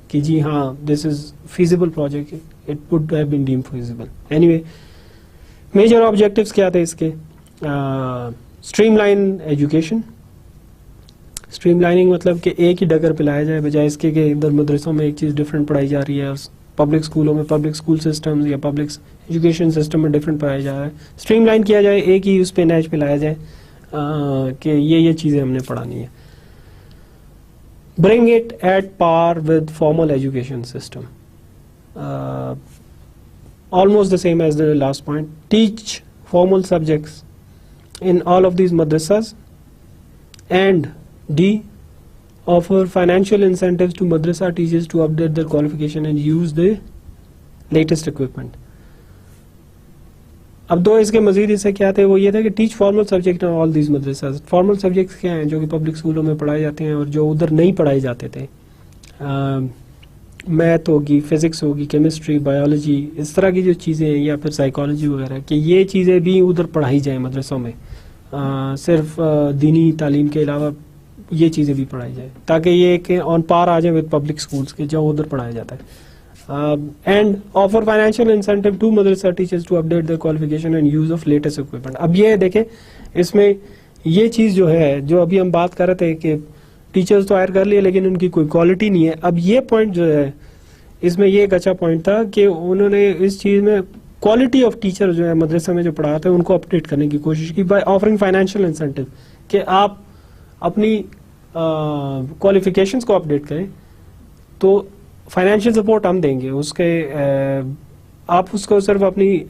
کہ جی ہاں, this is feasible project, it would have been deemed feasible. Anyway, major objectives کیا تھے اس کے؟ Streamline education. Streamlining مطلب کہ ایک ہی ڈگر پہ لایا جائے, بجائے اس کے کہ ادھر مدرسوں میں ایک چیز ڈفرینٹ پڑھائی جا رہی ہے, اور پبلک اسکولوں میں پبلک اسکول سسٹمز یا پبلک ایجوکیشن سسٹم میں ڈفرینٹ پڑھایا جا رہا ہے. اسٹریم لائن کیا جائے, ایک ہی اس پہ نیچ پہ لایا جائے کہ یہ چیزیں ہم نے پڑھانی ہیں. Bring it at par with formal education system. Almost the same as the last point. Teach formal subjects in all of these madrasas, and D, offer financial incentives to madrasa teachers to update their qualification and use the latest equipment. اب دو اس کے مزید اس سے کیا تھے, وہ یہ تھا کہ teach formal subject in all these مدرسز. فارمل سبجیکٹس کیا ہیں جو کہ پبلک اسکولوں میں پڑھائے جاتے ہیں اور جو ادھر نہیں پڑھائے جاتے تھے. میتھ ہوگی, فزکس ہوگی, کیمسٹری, بایولوجی, اس طرح کی جو چیزیں ہیں, یا پھر سائیکالوجی وغیرہ, کہ یہ چیزیں بھی ادھر پڑھائی جائیں مدرسوں میں. صرف دینی تعلیم کے علاوہ یہ چیزیں بھی پڑھائی جائیں, تاکہ یہ کہ آن پار آ جائیں ود پبلک اسکولس کے جو ادھر پڑھایا جاتا ہے. And offer financial incentive to madrasa teachers to update their qualification and use of latest equipment. اب یہ دیکھیں, اس میں یہ چیز جو ہے, جو ابھی ہم بات کر رہے تھے کہ ٹیچرز تو ہائر کر لیے لیکن ان کی کوئی کوالٹی نہیں ہے. اب یہ پوائنٹ جو ہے, اس میں یہ ایک اچھا پوائنٹ تھا کہ انہوں نے اس چیز میں کوالٹی آف ٹیچر جو ہے مدرسے میں جو پڑھاتے ہیں ان کو اپڈیٹ کرنے کی کوشش کی, بائی آفرنگ فائنینشیل انسینٹیو, کہ آپ اپنی کوالیفیکیشنس کو اپڈیٹ کریں تو فائنینشیل سپورٹ ہم دیں گے. اس کے آپ اس کو صرف اپنی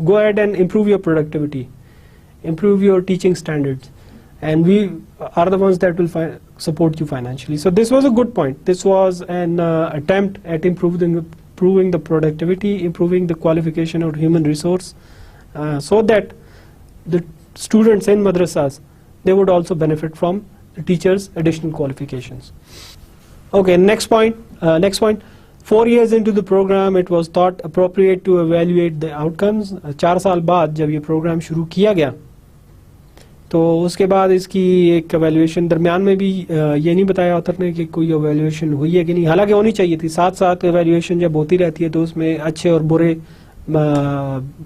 go ahead and improve your productivity, improve your teaching standards, and we are the ones that will support you financially. So this was a good point. This was an attempt at improving the productivity, improving the qualification of human resource, so that the students in madrasas, they would also benefit from the teachers' additional qualifications. Okay, next point. 4 years into the program, it was thought appropriate to evaluate the outcomes. 4 سال بعد جب یہ programme شروع کیا گیا تو اس کے بعد اس کی ایک ایویلویشن, درمیان میں بھی یہ نہیں بتایا آتھر نے کہ کوئی ایویلویشن ہوئی ہے کہ نہیں, حالانکہ ہونی چاہیے تھی. ساتھ ساتھ ایویلویشن جب ہوتی رہتی ہے تو اس میں اچھے اور برے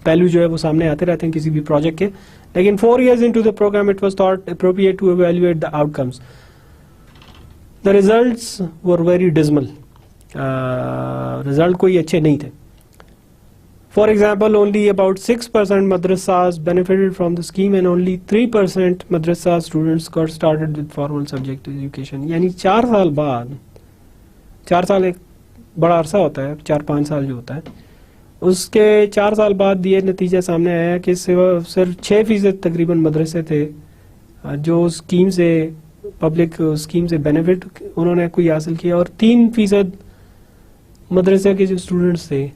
پہلو جو ہے وہ سامنے آتے رہتے ہیں کسی بھی پروجیکٹ کے. لیکن 4 years into the program, it was thought appropriate to evaluate the outcomes. The results were very dismal. Result کوئی اچھے نہیں تھے. For example, only about 6% madrasas benefited from the scheme, and only 3% madrasa students got started with formal subject education. یعنی 4 سال بعد, 4 سال ایک بڑا عرصہ ہوتا ہے, 4-5 سال جو ہوتا ہے, اس کے 4 سال بعد یہ نتیجہ سامنے آیا کہ صرف 6% تقریباً مدرسے تھے جو اسکیم سے پبلک اسکیم سے بینیفٹ انہوں نے کوئی حاصل کیا, اور 3% مدرسے کے جو اسٹوڈنٹس تھے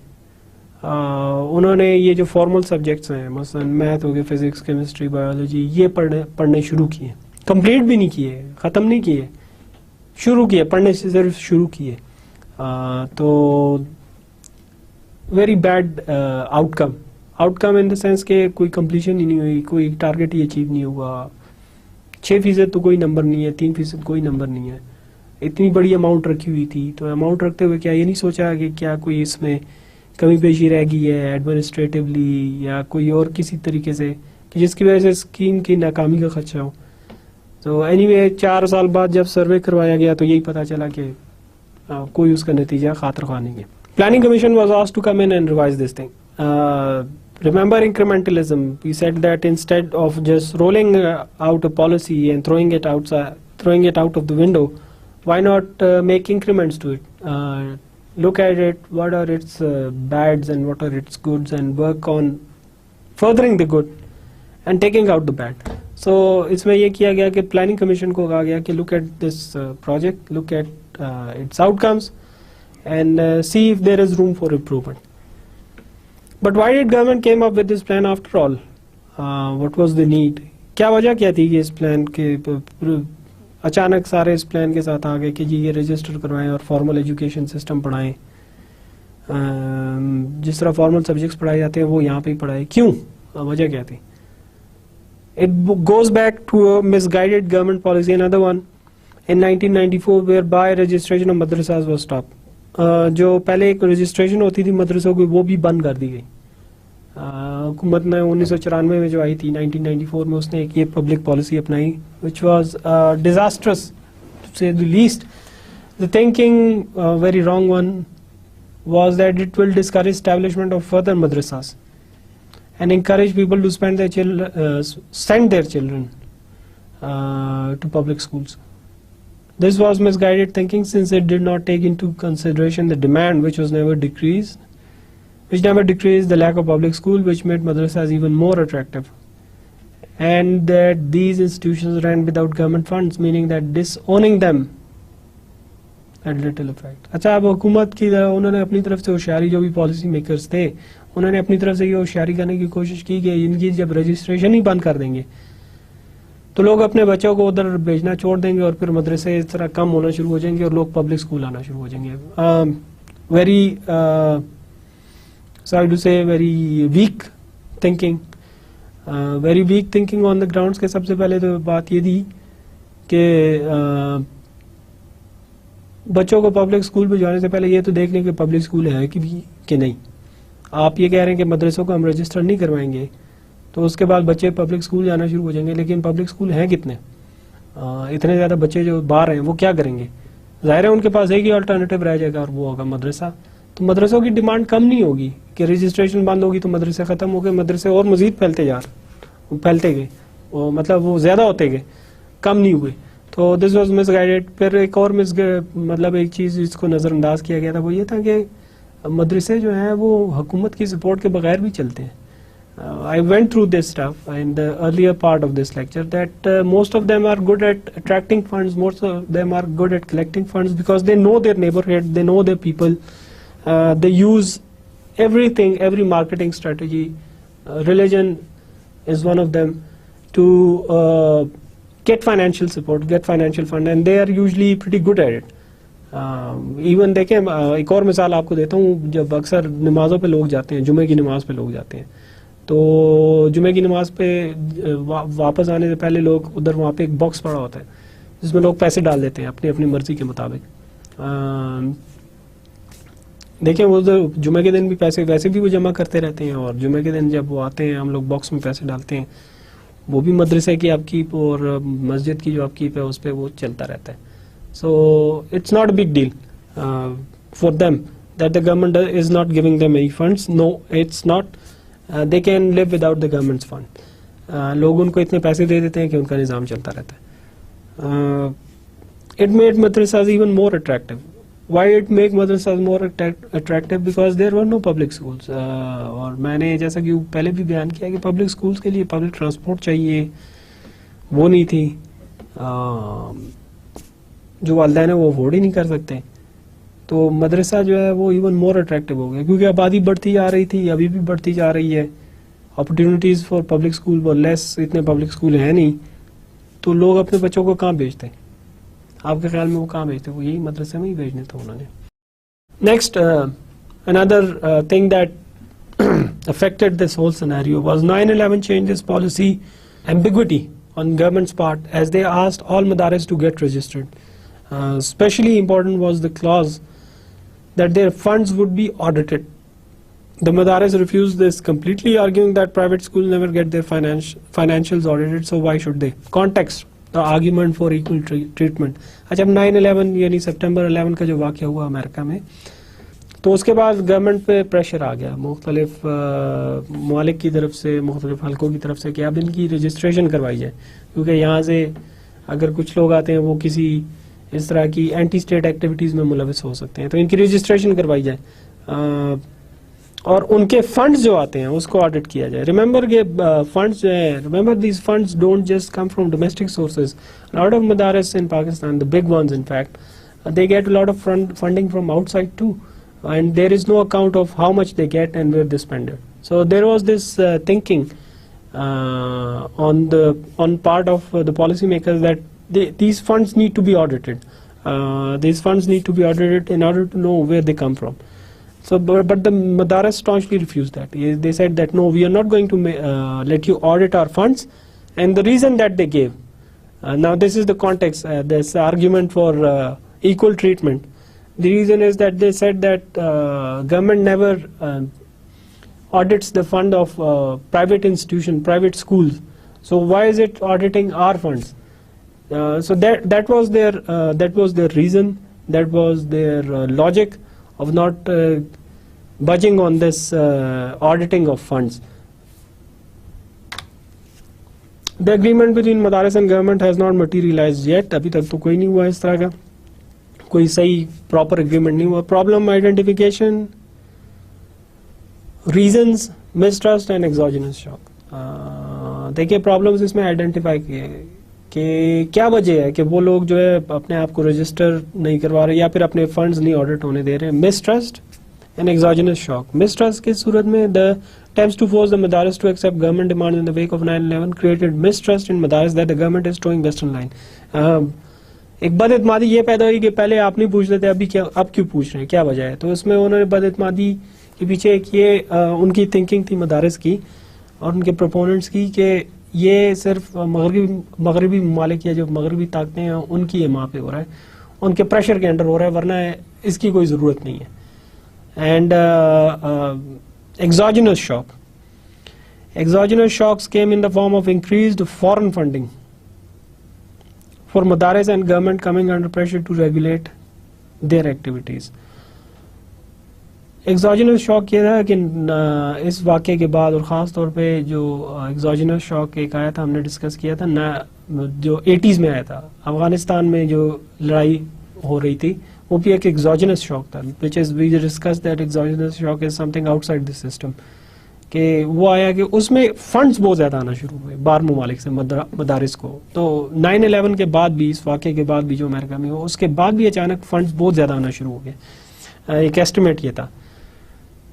انہوں نے یہ جو فارمل سبجیکٹس ہیں مثلا میتھ ہو گئے, فزکس, کیمسٹری, بایولوجی, یہ پڑھنے شروع کیے, کمپلیٹ بھی نہیں کیے, ختم نہیں کیے, شروع کیے پڑھنے سے, صرف شروع کیے. تو very bad out come in the sense کہ کوئی کمپلیشن ہی نہیں ہوئی, کوئی ٹارگیٹ ہی اچیو نہیں ہوا. 6% تو کوئی نمبر نہیں ہے, 3% کوئی نمبر نہیں ہے. اتنی بڑی اماؤنٹ رکھی ہوئی تھی, تو اماؤنٹ رکھتے ہوئے کیا یہ نہیں سوچا کہ کیا کوئی اس میں کمی بیشی رہ گئی ہے ایڈمنسٹریٹولی یا کوئی اور کسی طریقے سے کہ جس کی وجہ سے اسکیم کی ناکامی کا خدشہ ہو. تو اینی وے 4 سال بعد جب سروے کروایا گیا تو یہی پتا چلا کہ کوئی اس کا نتیجہ خاطر خواہ نہیں ہے. Planning commission was asked to come in and revise this thing. Remember incrementalism, we said that instead of just rolling out a policy and throwing it out of the window, why not make increments to it? Look at it, what are its bads and what are its goods, and work on furthering the good and taking out the bad. So اس میں یہ کیا گیا کہ planning commission کو کہا گیا کہ look at this project, look at its outcomes and see if there is room for improvement. But why did government came up with this plan after all? What was the need? کیا وجہ کیا تھی کہ اس plan کے اچانک سارے اس plan کے ساتھ آ گئے کہ جی یہ رجسٹر کروائیں اور فارمل ایجوکیشن سسٹم پڑھائیں, جس طرح فارمل سبجیکٹس پڑھائے جاتے ہیں وہ یہاں پہ ہی پڑھائیں, کیوں, وجہ کیا تھی؟ It goes back to a misguided government policy, another one in 1994 whereby registration of madrasas was stopped. جو پہلے ایک رجسٹریشن ہوتی تھی مدرسوں کی وہ بھی بند کر دی گئی. حکومت نے 1994 میں جو آئی تھی 1994 میں اس نے ایک یہ پبلک پالیسی اپنائی which was disastrous to say the least. The thinking, very wrong one, was that it will discourage establishment of further madrasas and encourage people to send their children to public schools. This was misguided thinking since it did not take into consideration the demand which never decreased, the lack of public school which made madrasas even more attractive, and that these institutions ran without government funds, meaning that disowning them had little effect. اچھا, اب حکومت کی انہوں نے اپنی طرف سے ہوشیاری, جو بھی پالیسی میکرز تھے انہوں نے اپنی طرف سے یہ ہوشیاری کرنے کی کوشش کی کہ ان کی جب رجسٹریشن ہی بند کر دیں گے تو لوگ اپنے بچوں کو ادھر بھیجنا چھوڑ دیں گے اور پھر مدرسے اس طرح کم ہونا شروع ہو جائیں گے اور لوگ پبلک اسکول آنا شروع ہو جائیں گے. Very sorry to say very weak thinking, on the grounds کے سب سے پہلے تو بات یہ تھی کہ بچوں کو پبلک اسکول پہ جانے سے پہلے یہ تو دیکھ لیں کہ پبلک اسکول ہے کہ نہیں. آپ یہ کہہ رہے ہیں کہ مدرسوں کو ہم رجسٹر نہیں کروائیں گے تو اس کے بعد بچے پبلک اسکول جانا شروع ہو جائیں گے, لیکن پبلک اسکول ہیں کتنے؟ اتنے زیادہ بچے جو باہر ہیں وہ کیا کریں گے؟ ظاہر ہے ان کے پاس ایک ہی آلٹرنیٹیو رہ جائے گا اور وہ ہوگا مدرسہ. تو مدرسوں کی ڈیمانڈ کم نہیں ہوگی کہ رجسٹریشن بند ہوگی تو مدرسے ختم ہو گئے, مدرسے اور مزید پھیلتے گئے, مطلب وہ زیادہ ہوتے گئے, کم نہیں ہوئے. تو دس واز مس گائیڈیڈ. پھر ایک اور مطلب ایک چیز جس کو نظر انداز کیا گیا تھا وہ یہ تھا کہ مدرسے جو ہیں وہ حکومت کی سپورٹ کے بغیر بھی چلتے ہیں. I went through this stuff in the earlier part of this lecture that most of them are good at attracting funds, most of them are good at collecting funds because they know their neighborhood, they know their people, they use everything, every marketing strategy. Religion is one of them to get financial support, get financial fund, and they are usually pretty good at it. Even دیکھیں ایک اور مثال آپ کو دیتا ہوں, جب اکثر نمازوں پہ لوگ جاتے ہیں, جمعے کی نماز پہ لوگ جاتے ہیں, تو جمعے کی نماز پہ واپس آنے سے پہلے لوگ ادھر وہاں پہ ایک باکس پڑا ہوتا ہے جس میں لوگ پیسے ڈال دیتے ہیں اپنی مرضی کے مطابق. دیکھیں وہ جمعے کے دن بھی پیسے ویسے بھی وہ جمع کرتے رہتے ہیں, اور جمعے کے دن جب وہ آتے ہیں ہم لوگ باکس میں پیسے ڈالتے ہیں, وہ بھی مدرسے کی اپ کیپ اور مسجد کی جو اپ کیپ ہے اس پہ وہ چلتا رہتا ہے. So it's not a big deal for them that the government is not giving them any funds. No, it's not. They can live without the government's fund. لوگ ان کو اتنے پیسے دے دیتے ہیں کہ ان کا نظام چلتا رہتا ہے. It made madrasas even more attractive. Why it make madrasas more attractive? Because there were no public schools. اور میں نے جیسا کہ پہلے بھی بیان کیا کہ پبلک schools کے لیے پبلک ٹرانسپورٹ چاہیے, وہ نہیں تھی. جو والدین ہیں وہ افورڈ ہی نہیں کر سکتے. تو مدرسہ جو ہے وہ ایون مور اٹریکٹیو ہو گیا, کیونکہ آبادی بڑھتی جا رہی تھی, ابھی بھی بڑھتی جا رہی ہے, اپرچونیٹیز فار پبلک اسکول وہ لیس, اتنے پبلک اسکول ہیں نہیں, تو لوگ اپنے بچوں کو کہاں بھیجتے ہیں؟ آپ کے خیال میں وہ کہاں بھیجتے ہیں؟ وہ یہی مدرسے میں ہی بھیجنے تھے انہوں نے. Next another thing that affected this whole scenario was 9/11 changes policy ambiguity on government's part, as they asked all madaris to get registered. Especially important was the clause that their funds would be audited. The madaris refused this completely, arguing that private schools never get their financials audited, so why should they? Context, the argument for equal treatment. اچھا 9/11 یعنی September 11 کا جو واقعہ ہوا امریکہ میں, تو اس کے بعد گورنمنٹ پہ پریشر آ گیا مختلف ممالک کی طرف سے, مختلف حلقوں کی طرف سے, کہ اب ان کی رجسٹریشن کروائی جائے, کیونکہ یہاں سے اگر کچھ لوگ آتے ہیں وہ کسی اس طرح کی اینٹی اسٹیٹ ایکٹیویٹیز میں ملوث ہو سکتے ہیں, تو ان کی رجسٹریشن کروائی جائے اور ان کے فنڈز جو آتے ہیں اس کو آڈٹ کیا جائے. ریممبر کہ فنڈز جو ہیں, remember these funds don't just come from domestic sources. Lot of مدارس ان Pakistan, the big ones in fact, they get a lot of funding from outside too, and there is no account of how much they get and where they spend it. So there was this thinking on part of the policymakers that these funds need to be audited. These funds need to be audited in order to know where they come from. So, but the madaris staunchly refused that. They said that no, we are not going to let you audit our funds, and the reason that they gave. Now this is the context, this argument for equal treatment. The reason is that they said that government never audits the fund of private institution, private schools. So why is it auditing our funds? So that was their reason, that was their logic of not budging on this auditing of funds. The agreement between madaris and government has not materialized yet. ابھی تک تو کوئی نہیں ہوا اس طرح کا, کوئی صحیح پراپر اگریمنٹ نہیں ہوا. Problem identification, reasons, mistrust and exogenous shock. دیکھیے پرابلمز اس میں آئیڈینٹیفائی کیے کہ کیا وجہ ہے کہ وہ لوگ جو ہے اپنے آپ کو رجسٹر نہیں کروا رہے یا پھر اپنے فنڈز نہیں آڈٹ ہونے دے رہے. Mistrust and exogenous shock. Mistrust کی صورت میں the attempts to force the madaris to accept government demands in the wake of 9/11 created mistrust in madaris that the government is towing western line. ایک بد اعتمادی یہ پیدا ہوئی کہ پہلے آپ نہیں پوچھ رہے تھے, اب کیوں پوچھ رہے ہیں, کیا وجہ ہے. تو اس میں انہوں نے بد اعتمادی کے پیچھے ایک یہ ان کی تھنکنگ تھی مدارس کی اور ان کے پروپوننٹس کی کہ یہ صرف مغربی ممالک یا جو مغربی طاقتیں ہیں ان کی حمایت پہ ہو رہا ہے, ان کے پریشر کے انڈر ہو رہا ہے, ورنہ اس کی کوئی ضرورت نہیں ہے. And exogenous shock. Exogenous shocks came in the form of increased foreign funding for madaris and government coming under pressure to regulate their activities. Exogenous shock یہ تھا کہ اس واقعے کے بعد, اور خاص طور پہ جو ایگزوجنس شاک ایک آیا تھا, ہم نے ڈسکس کیا تھا جو 80s میں آیا تھا, افغانستان میں جو لڑائی ہو رہی تھی, وہ بھی ایک ایگزوجنس شاک تھا, which is we discussed that exogenous shock is something outside the system. کہ وہ آیا کہ اس میں فنڈز بہت زیادہ آنا شروع ہوئے باہر ممالک سے مدارس کو. تو 9/11 کے بعد بھی, اس واقعے کے بعد بھی جو امریکہ میں ہو, اس کے بعد بھی اچانک فنڈز بہت زیادہ آنا شروع ہو گئے. ایک ایسٹیمیٹ یہ تھا.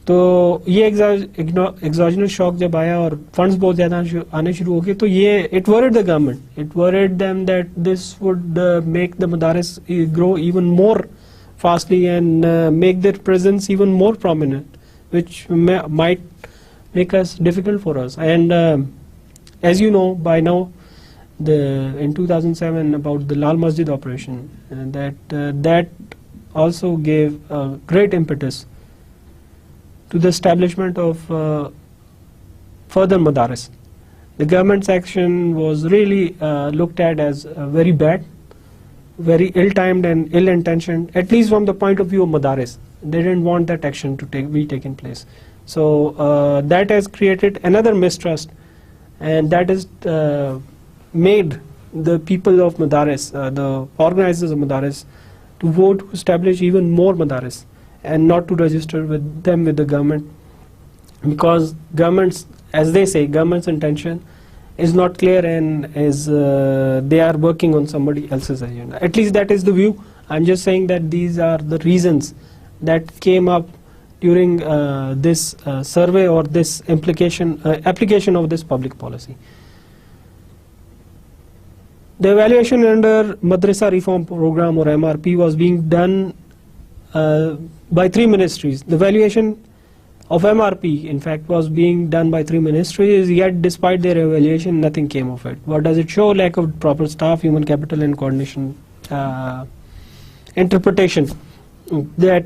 تو یہ ایگزوجنس شاک جب آیا اور فنڈز بہت زیادہ آنے شروع ہو گئے, تو یہ it worried the government, it worried them that this would make the مدارس grow even more fastly and make their presence even more prominent, which might make us difficult for us. And as you know by now, in 2007 about the Lal Masjid operation, that also gave great impetus to the establishment of further madaris. The government's action was really looked at as very bad, very ill-timed and ill-intentioned, at least from the point of view of madaris. They didn't want that action to be taken place. So that has created another mistrust, and that has made the people of madaris, the organizers of madaris, to vote to establish even more madaris and not to register with them with the government, because government's, as they say, government's intention is not clear and is they are working on somebody else's agenda. At least that is the view. I'm just saying that these are the reasons that came up during this survey or this application of this public policy. The evaluation under Madrasa Reform Program or MRP was being done by 3 ministries. The evaluation of MRP, in fact, was being done by 3 ministries, yet despite their evaluation, nothing came of it. What does it show? Lack of proper staff, human capital and coordination. Interpretation that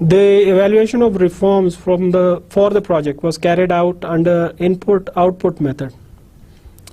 The evaluation of reforms for the project was carried out under input-output method.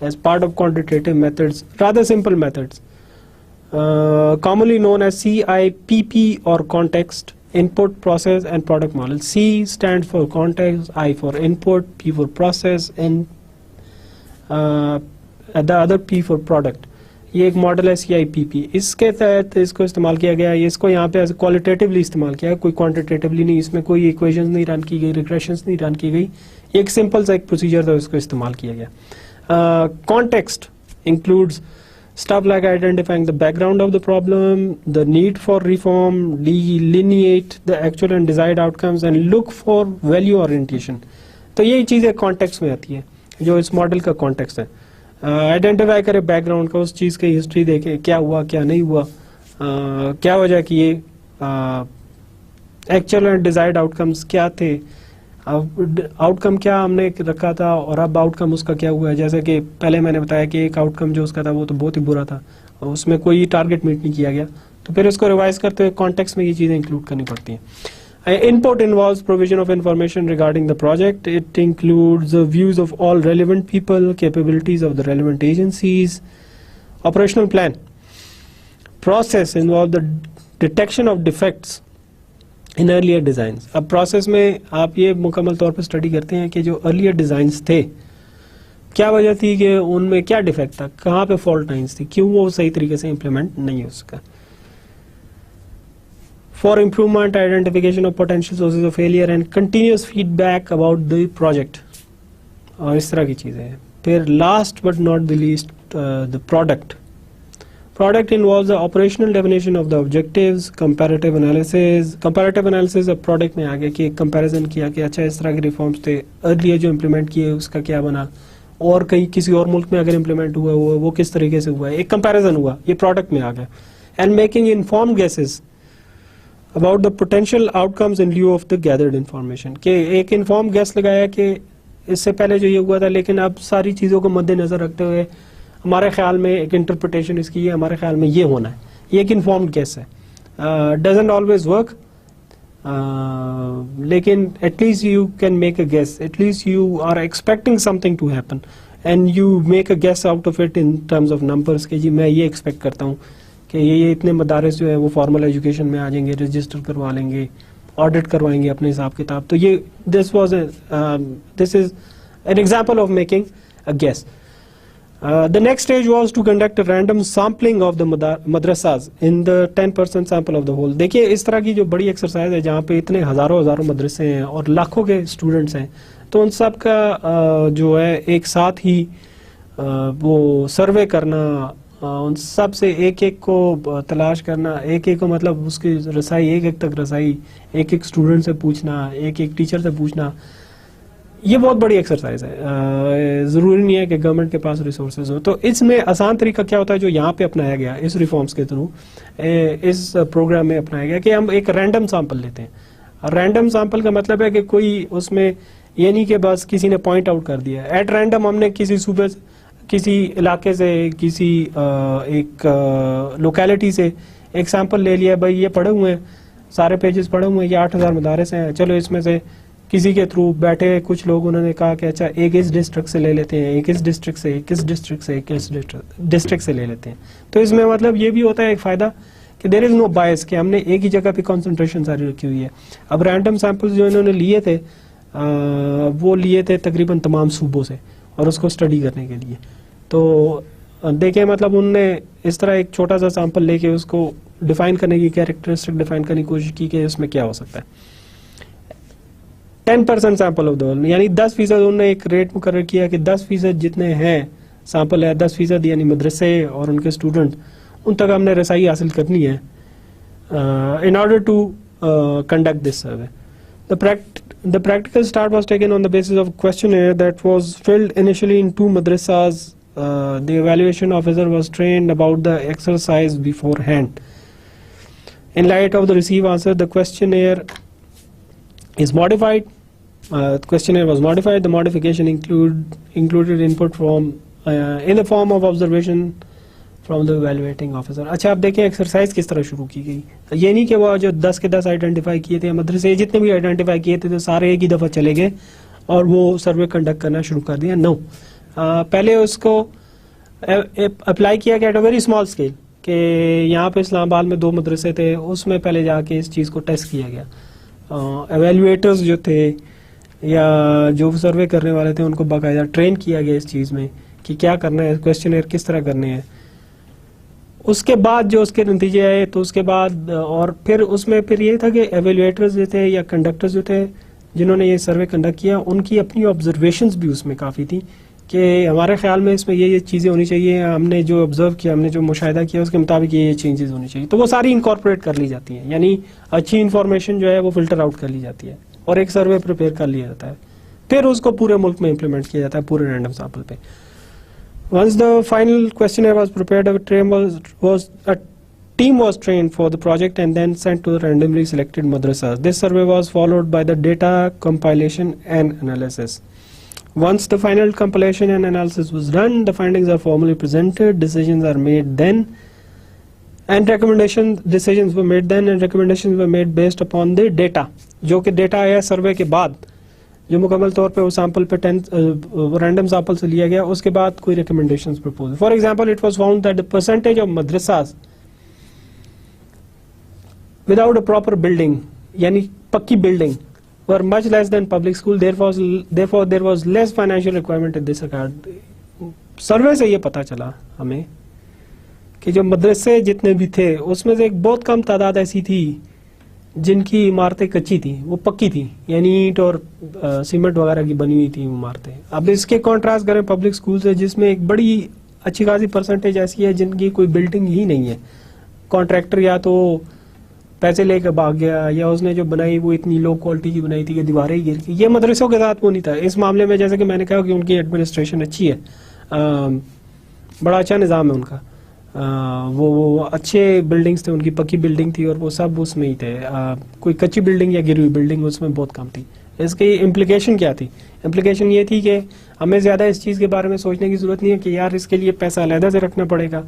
as part of quantitative methods, rather simple methods, commonly known as CIPP or context, input, process and product model. C stands for context, I for input, P for process and the other P for product. یہ ایک model ہے CIPP. اس کے تحت اس کو استعمال کیا گیا. اس کو یہاں پہ کوالٹیٹیولی استعمال کیا ہے, کوئی کوانٹیٹیولی نہیں. اس میں کوئی ایکویشنز نہیں رن کی گئی, ریگریشنز نہیں رن کی گئی. ایک سمپل سا ایک پروسیجر تھا, اس کو استعمال کیا گیا. Context includes stuff like identifying the background of the problem, the need for reform, delineate the actual and desired outcomes and look for value orientation. تو یہی چیزیں کانٹیکسٹ میں آتی ہیں جو اس ماڈل کا کانٹیکسٹ ہے. آئیڈینٹیفائی کرے بیک گراؤنڈ کا, اس چیز کی ہسٹری دیکھے کیا ہوا کیا نہیں ہوا, کیا وجہ کی یہ actual and desired out comes کیا تھے, آؤٹ کم کیا ہم نے رکھا تھا اور اب آؤٹ کم اس کا کیا ہوا ہے. جیسے کہ پہلے میں نے بتایا کہ ایک آؤٹ کم جو اس کا تھا وہ تو بہت ہی برا تھا, اس میں کوئی ٹارگیٹ میٹ نہیں کیا گیا. تو پھر اس کو ریوائز کرتے ہوئے کانٹیکسٹ میں یہ چیزیں انکلوڈ کرنی پڑتی ہیں. Input involves provision of information regarding the project. It includes the views of all relevant people, capabilities of the relevant agencies, operational plan. Process involves the detection of defects in earlier designs. اب process میں آپ یہ مکمل طور پہ study کرتے ہیں کہ جو ارلیئر ڈیزائنس تھے کیا وجہ تھی کہ ان میں کیا ڈیفیکٹ تھا, کہاں پہ فالٹ لائنس تھی, کیوں وہ صحیح طریقے سے امپلیمنٹ نہیں ہو سکا. For improvement, identification of potential sources of failure and continuous feedback about the project. اور اس طرح کی چیزیں ہیں. پھر last but not the least, the product. Product involves the operational definition of the objectives, comparative analysis. Comparative analysis اب product میں آگیا کہ ایک comparison کیا کہ اچھا اس طرح کے reforms تھے earlier جو implement کیے اس کا کیا بنا, اور کہیں کسی اور ملک میں اگر implement ہوا وہ کس طریقے سے ہوا ہے, ایک comparison ہوا, یہ product میں آگیا. And making informed guesses about the potential outcomes in lieu of the gathered information. کہ ایک informed guess لگایا کہ اس سے پہلے جو یہ ہوا تھا لیکن اب ساری چیزوں کو مد نظر رکھتے ہوئے ہمارے خیال میں ایک انٹرپریٹیشن اس کی ہے, ہمارے خیال میں یہ ہونا ہے. یہ ایک انفارمڈ گیس ہے. ڈزنٹ آلویز ورک, لیکن at least you can make a guess, at least you are expecting something to happen and you make a guess out of it in terms of numbers کہ جی میں یہ expect کرتا ہوں کہ یہ اتنے مدارس جو ہے وہ فارمل ایجوکیشن میں آ جائیں گے, رجسٹر کروا لیں گے, آڈٹ کروائیں گے اپنے حساب کتاب. تو یہ this is an example of making a guess. The next stage was to conduct a random sampling of the madrasas in the 10% sample of the whole. دیکھیے اس طرح کی جو بڑی ایکسرسائز ہے جہاں پہ اتنے ہزاروں مدرسے ہیں اور لاکھوں کے اسٹوڈنٹس ہیں, تو ان سب کا جو ہے ایک ساتھ ہی وہ سروے کرنا, ان سب سے ایک ایک کو تلاش کرنا, ایک ایک کو مطلب اس کی رسائی, ایک ایک تک رسائی, ایک ایک اسٹوڈنٹ سے پوچھنا, ایک ایک ٹیچر سے پوچھنا, یہ بہت بڑی ایکسرسائز ہے. ضروری نہیں ہے کہ گورنمنٹ کے پاس ریسورسز ہوں. تو اس میں آسان طریقہ کیا ہوتا ہے جو یہاں پہ اپنایا گیا اس ریفارمز کے تھرو, اس پروگرام میں اپنایا گیا کہ ہم ایک رینڈم سیمپل لیتے ہیں. رینڈم سیمپل کا مطلب ہے کہ کوئی اس میں یہ نہیں کہ بس کسی نے پوائنٹ آؤٹ کر دیا. ایٹ رینڈم ہم نے کسی صوبے کسی علاقے سے کسی ایک لوکیلٹی سے ایک سیمپل لے لیا, بھائی یہ پڑھے ہوئے ہیں, سارے پیجز پڑھے ہوئے ہیں, یہ 8000 مدارس ہیں, چلو اس میں سے کسی کے تھرو بیٹھے کچھ لوگ انہوں نے کہا کہ اچھا ایک اس ڈسٹرکٹ سے لے لیتے ہیں, ایک اس ڈسٹرکٹ سے, ایک اس ڈسٹرکٹ سے, ایک اس ڈسٹرکٹ سے لے لیتے ہیں. تو اس میں مطلب یہ بھی ہوتا ہے ایک فائدہ کہ دیر از نو بائس, کہ ہم نے ایک ہی جگہ پہ کنسنٹریشن ساری رکھی ہوئی ہے. اب رینڈم سیمپلز جو انہوں نے لیے تھے وہ لیے تھے تقریباً تمام صوبوں سے اور اس کو اسٹڈی کرنے کے لیے. تو دیکھیں مطلب انہوں نے اس طرح ایک چھوٹا سا سیمپل لے کے اس کو ڈیفائن کرنے کی کیریکٹرسٹک ڈیفائن کرنے کی کوشش کی کہ اس میں کیا ہو سکتا ہے. 10% سیمپل آف دا یعنی 10% انہوں نے ایک ریٹ مقرر کیا کہ 10% جتنے ہیں سیمپل ہے 10% یعنی مدرسے اور ان کے اسٹوڈنٹ, ان تک ہم نے رسائی حاصل کرنی ہے in order to conduct this survey. The practical start was taken on the basis of a questionnaire that was filled initially in 2 madrasas. The evaluation officer was trained about the exercise beforehand. In light of the received answer, the questionnaire is modified. The questionnaire was modified. The modification included input from in the form of observation from the evaluating officer. اچھا اب دیکھیں exercise کس طرح شروع کی گئی. یہ نہیں کہ وہ جو 10 کے 10 آئیڈینٹیفائی کیے تھے مدرسے جتنے بھی آئیڈینٹیفائی کیے تھے تو سارے ایک ہی دفعہ چلے گئے اور وہ سروے کنڈکٹ کرنا شروع کر دیا. نو, پہلے اس کو اپلائی کیا گیا at a very small scale کہ یہاں پہ اسلام آباد میں 2 مدرسے تھے, اس میں پہلے جا کے اس چیز کو ٹیسٹ کیا گیا. ایویلویٹرز جو تھے یا جو سروے کرنے والے تھے ان کو باقاعدہ ٹرین کیا گیا اس چیز میں کہ کیا کرنا ہے, کویسچنیئر کس طرح کرنے ہیں. اس کے بعد جو اس کے نتیجے آئے تو اس کے بعد اور پھر اس میں پھر یہ تھا کہ ایویلویٹرز جو تھے یا کنڈکٹرز جو تھے جنہوں نے یہ سروے کنڈکٹ کیا ان کی اپنی آبزرویشنز بھی اس میں کافی تھیں کہ ہمارے خیال میں اس میں یہ چیزیں ہونی چاہیے, ہم نے جو آبزرو کیا, ہم نے جو مشاہدہ کیا اس کے مطابق یہ چینجز ہونی چاہیے. تو وہ ساری انکارپوریٹ کر لی جاتی ہیں, یعنی اچھی انفارمیشن جو ہے وہ فلٹر آؤٹ کر لی جاتی ہے اور ایک سروے پریپیئر کر لیا جاتا ہے, پھر اس کو پورے ملک میں امپلیمنٹ کیا جاتا ہے پورے رینڈم سیمپل پہ. Once the final questionnaire was prepared, a team was trained for the project and then sent to the randomly selected madrasas. This survey was followed by the data compilation and analysis. Once the final compilation and analysis was done, the findings are formally presented, decisions are made then, and decisions were made then and recommendations were made based upon the data. جو کہ data آیا survey کے بعد جو مکمل طور پہ وہ سیمپل پہ رینڈم سیمپل سے لیا گیا, اس کے بعد کوئی recommendations propose. For example it was found that the percentage of madrasas without a proper building یعنی پکی building were much less than public school. Therefore there was less financial requirement in this regard. Survey سے یہ پتہ چلا ہمیں کہ جو مدرسے جتنے بھی تھے اس میں سے ایک بہت کم تعداد ایسی تھی جن کی عمارتیں کچی تھیں, وہ پکی تھیں, یعنی اینٹ اور سیمنٹ وغیرہ کی بنی ہوئی تھیں عمارتیں. اب اس کے کانٹراسٹ کریں پبلک اسکول سے جس میں ایک بڑی اچھی خاصی پرسنٹیج ایسی ہے جن کی کوئی بلڈنگ ہی نہیں ہے. کانٹریکٹر یا تو پیسے لے کے بھاگ گیا یا اس نے جو بنائی وہ اتنی لو کوالٹی کی بنائی تھی کہ دیواریں ہی گر گئی. یہ مدرسوں کے ساتھ وہ نہیں تھا اس معاملے میں. جیسے کہ میں نے کہا کہ ان کی ایڈمنسٹریشن اچھی ہے, بڑا اچھا نظام ہے ان کا, وہ اچھے بلڈنگز تھے, ان کی پکی بلڈنگ تھی اور وہ سب اس میں ہی تھے. کوئی کچی بلڈنگ یا گری ہوئی بلڈنگ اس میں بہت کم تھی. اس کی امپلیکیشن کیا تھی؟ امپلیکیشن یہ تھی کہ ہمیں زیادہ اس چیز کے بارے میں سوچنے کی ضرورت نہیں ہے کہ یار اس کے لیے پیسہ علیحدہ سے رکھنا پڑے گا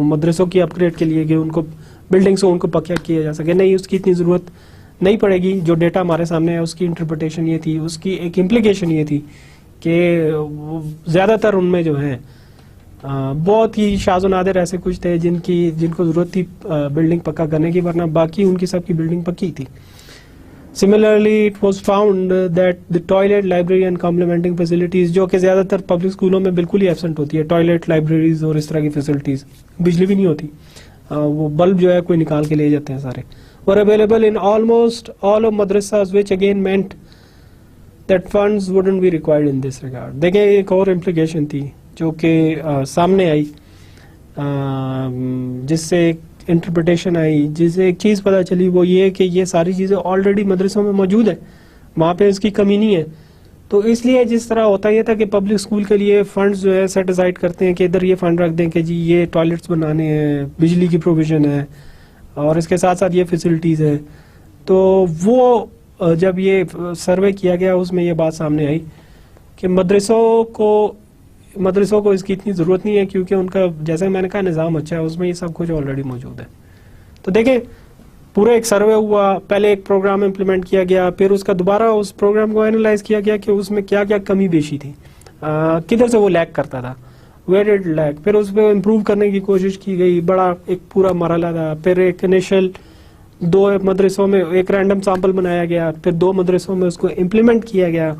مدرسوں کی اپ گریڈ کے لیے کہ ان کو بلڈنگس ان کو پکا کیا جا سکے. نہیں, اس کی اتنی ضرورت نہیں پڑے گی. جو ڈیٹا ہمارے سامنے ہے اس کی انٹرپریٹیشن یہ تھی, اس کی ایک امپلیکیشن یہ تھی کہ زیادہ تر ان میں جو ہیں بہت ہی شاذ و نادر ایسے کچھ تھے جن کو ضرورت تھی بلڈنگ پکا کرنے کی, ورنہ باقی ان کی سب کی بلڈنگ پکی تھی. Similarly, it was found that the toilet, library and complementing facilities جو کہ زیادہ تر پبلک اسکولوں میں بالکل ہی ایبسنٹ ہوتی ہے, ٹوائلٹ, لائبریریز اور اس طرح کی فیسلٹیز, بجلی بھی نہیں ہوتی, وہ بلب جو ہے کوئی نکال کے لے جاتے ہیں سارے, were available in almost all of madrasas, which again meant that funds wouldn't be required in this regard. دیکھیں ایک اور implication تھی جو کہ سامنے آئی, جس سے انٹرپریٹیشن آئی, جس سے ایک چیز پتہ چلی, وہ یہ کہ یہ ساری چیزیں آلریڈی مدرسوں میں موجود ہیں, وہاں پہ اس کی کمی نہیں ہے. تو اس لیے جس طرح ہوتا یہ تھا کہ پبلک اسکول کے لیے فنڈز جو ہے سیٹ اسائڈ کرتے ہیں کہ ادھر یہ فنڈ رکھ دیں کہ جی یہ ٹوائلٹس بنانے ہیں, بجلی کی پروویژن ہے اور اس کے ساتھ ساتھ یہ فیسلٹیز ہے. تو وہ جب یہ سروے کیا گیا اس میں یہ بات سامنے آئی کہ مدرسوں کو اس کی اتنی ضرورت نہیں ہے کیونکہ ان کا جیسے میں نے کہا نظام اچھا ہے, اس میں یہ سب کچھ آلریڈی موجود ہے. تو دیکھیں پورا ایک سروے ہوا, پہلے ایک پروگرام امپلیمنٹ کیا گیا, پھر اس کا دوبارہ اس پروگرام کو اینالائز کیا گیا کہ اس میں کیا کیا کمی بیشی تھی, کدھر سے وہ لیک کرتا تھا, ویئر ڈڈ لیک, پھر اس پہ امپروو کرنے کی کوشش کی گئی, بڑا ایک پورا مرحلہ تھا. پھر ایک انیشل 2 مدرسوں میں ایک رینڈم سیمپل بنایا گیا, پھر 2 مدرسوں میں اس کو امپلیمنٹ کیا گیا,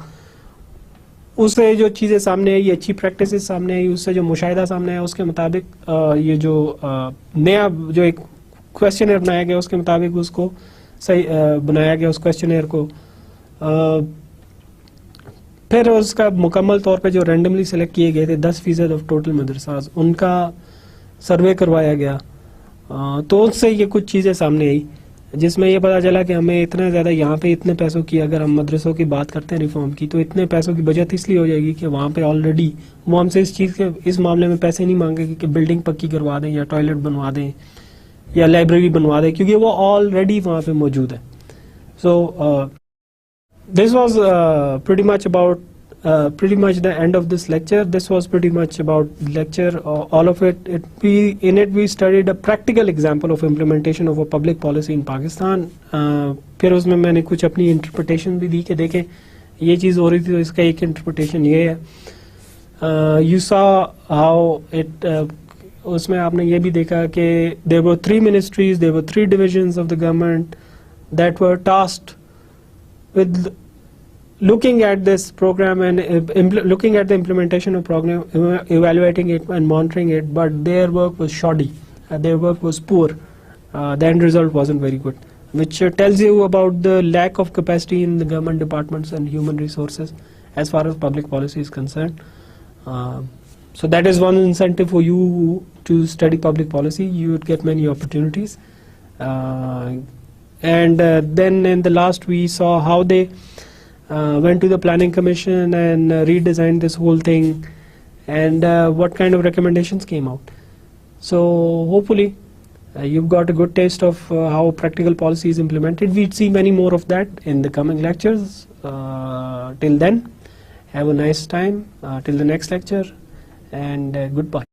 اس سے جو چیزیں سامنے آئی, اچھی پریکٹسز سامنے آئی, اس سے جو مشاہدہ سامنے آیا, اس کے مطابق یہ جو نیا جو ایک کویسچنر بنایا گیا اس کے مطابق اس کو صحیح بنایا گیا اس کویسچنر کو. پھر اس کا مکمل طور پہ جو رینڈملی سلیکٹ کیے گئے تھے 10% آف ٹوٹل مدرساز, ان کا سروے کروایا گیا. تو اس سے یہ کچھ چیزیں سامنے آئی جس میں یہ پتا چلا کہ ہمیں اتنا زیادہ یہاں پہ اتنے پیسوں کی, اگر ہم مدرسوں کی بات کرتے ہیں ریفارم کی, تو اتنے پیسوں کی بچت اس لیے ہو جائے گی کہ وہاں پہ آلریڈی وہ ہم سے اس چیز کے اس معاملے میں پیسے نہیں مانگے گی کہ بلڈنگ پکی کروا دیں یا ٹوائلٹ بنوا دیں یا لائبریری بنوا دیں, کیونکہ وہ آلریڈی وہاں پہ موجود ہے. سو this was pretty much the end of this lecture. This was pretty much about the lecture, all of it. In it we studied a practical example of implementation of a public policy in Pakistan. پھر اس میں میں نے کچھ اپنی interpretation بھی دی کہ دیکھیں یہ چیز ہو رہی تھی تو اس کا ایک انٹرپریٹیشن یہ ہے. You saw how it اس میں آپ نے یہ بھی دیکھا کہ there were 3 ministries, there were 3 divisions of the government that were tasked with looking at this program and looking at the implementation of program, evaluating it and monitoring it, but their work was shoddy, their work was poor, the end result wasn't very good, which tells you about the lack of capacity in the government departments and human resources as far as public policy is concerned. So that is one incentive for you to study public policy. You would get many opportunities. And then in the last we saw how they went to the planning commission and redesigned this whole thing, and what kind of recommendations came out. So hopefully you've got a good taste of how practical policy is implemented. We'd see many more of that in the coming lectures. Till then, have a nice time till the next lecture, and goodbye.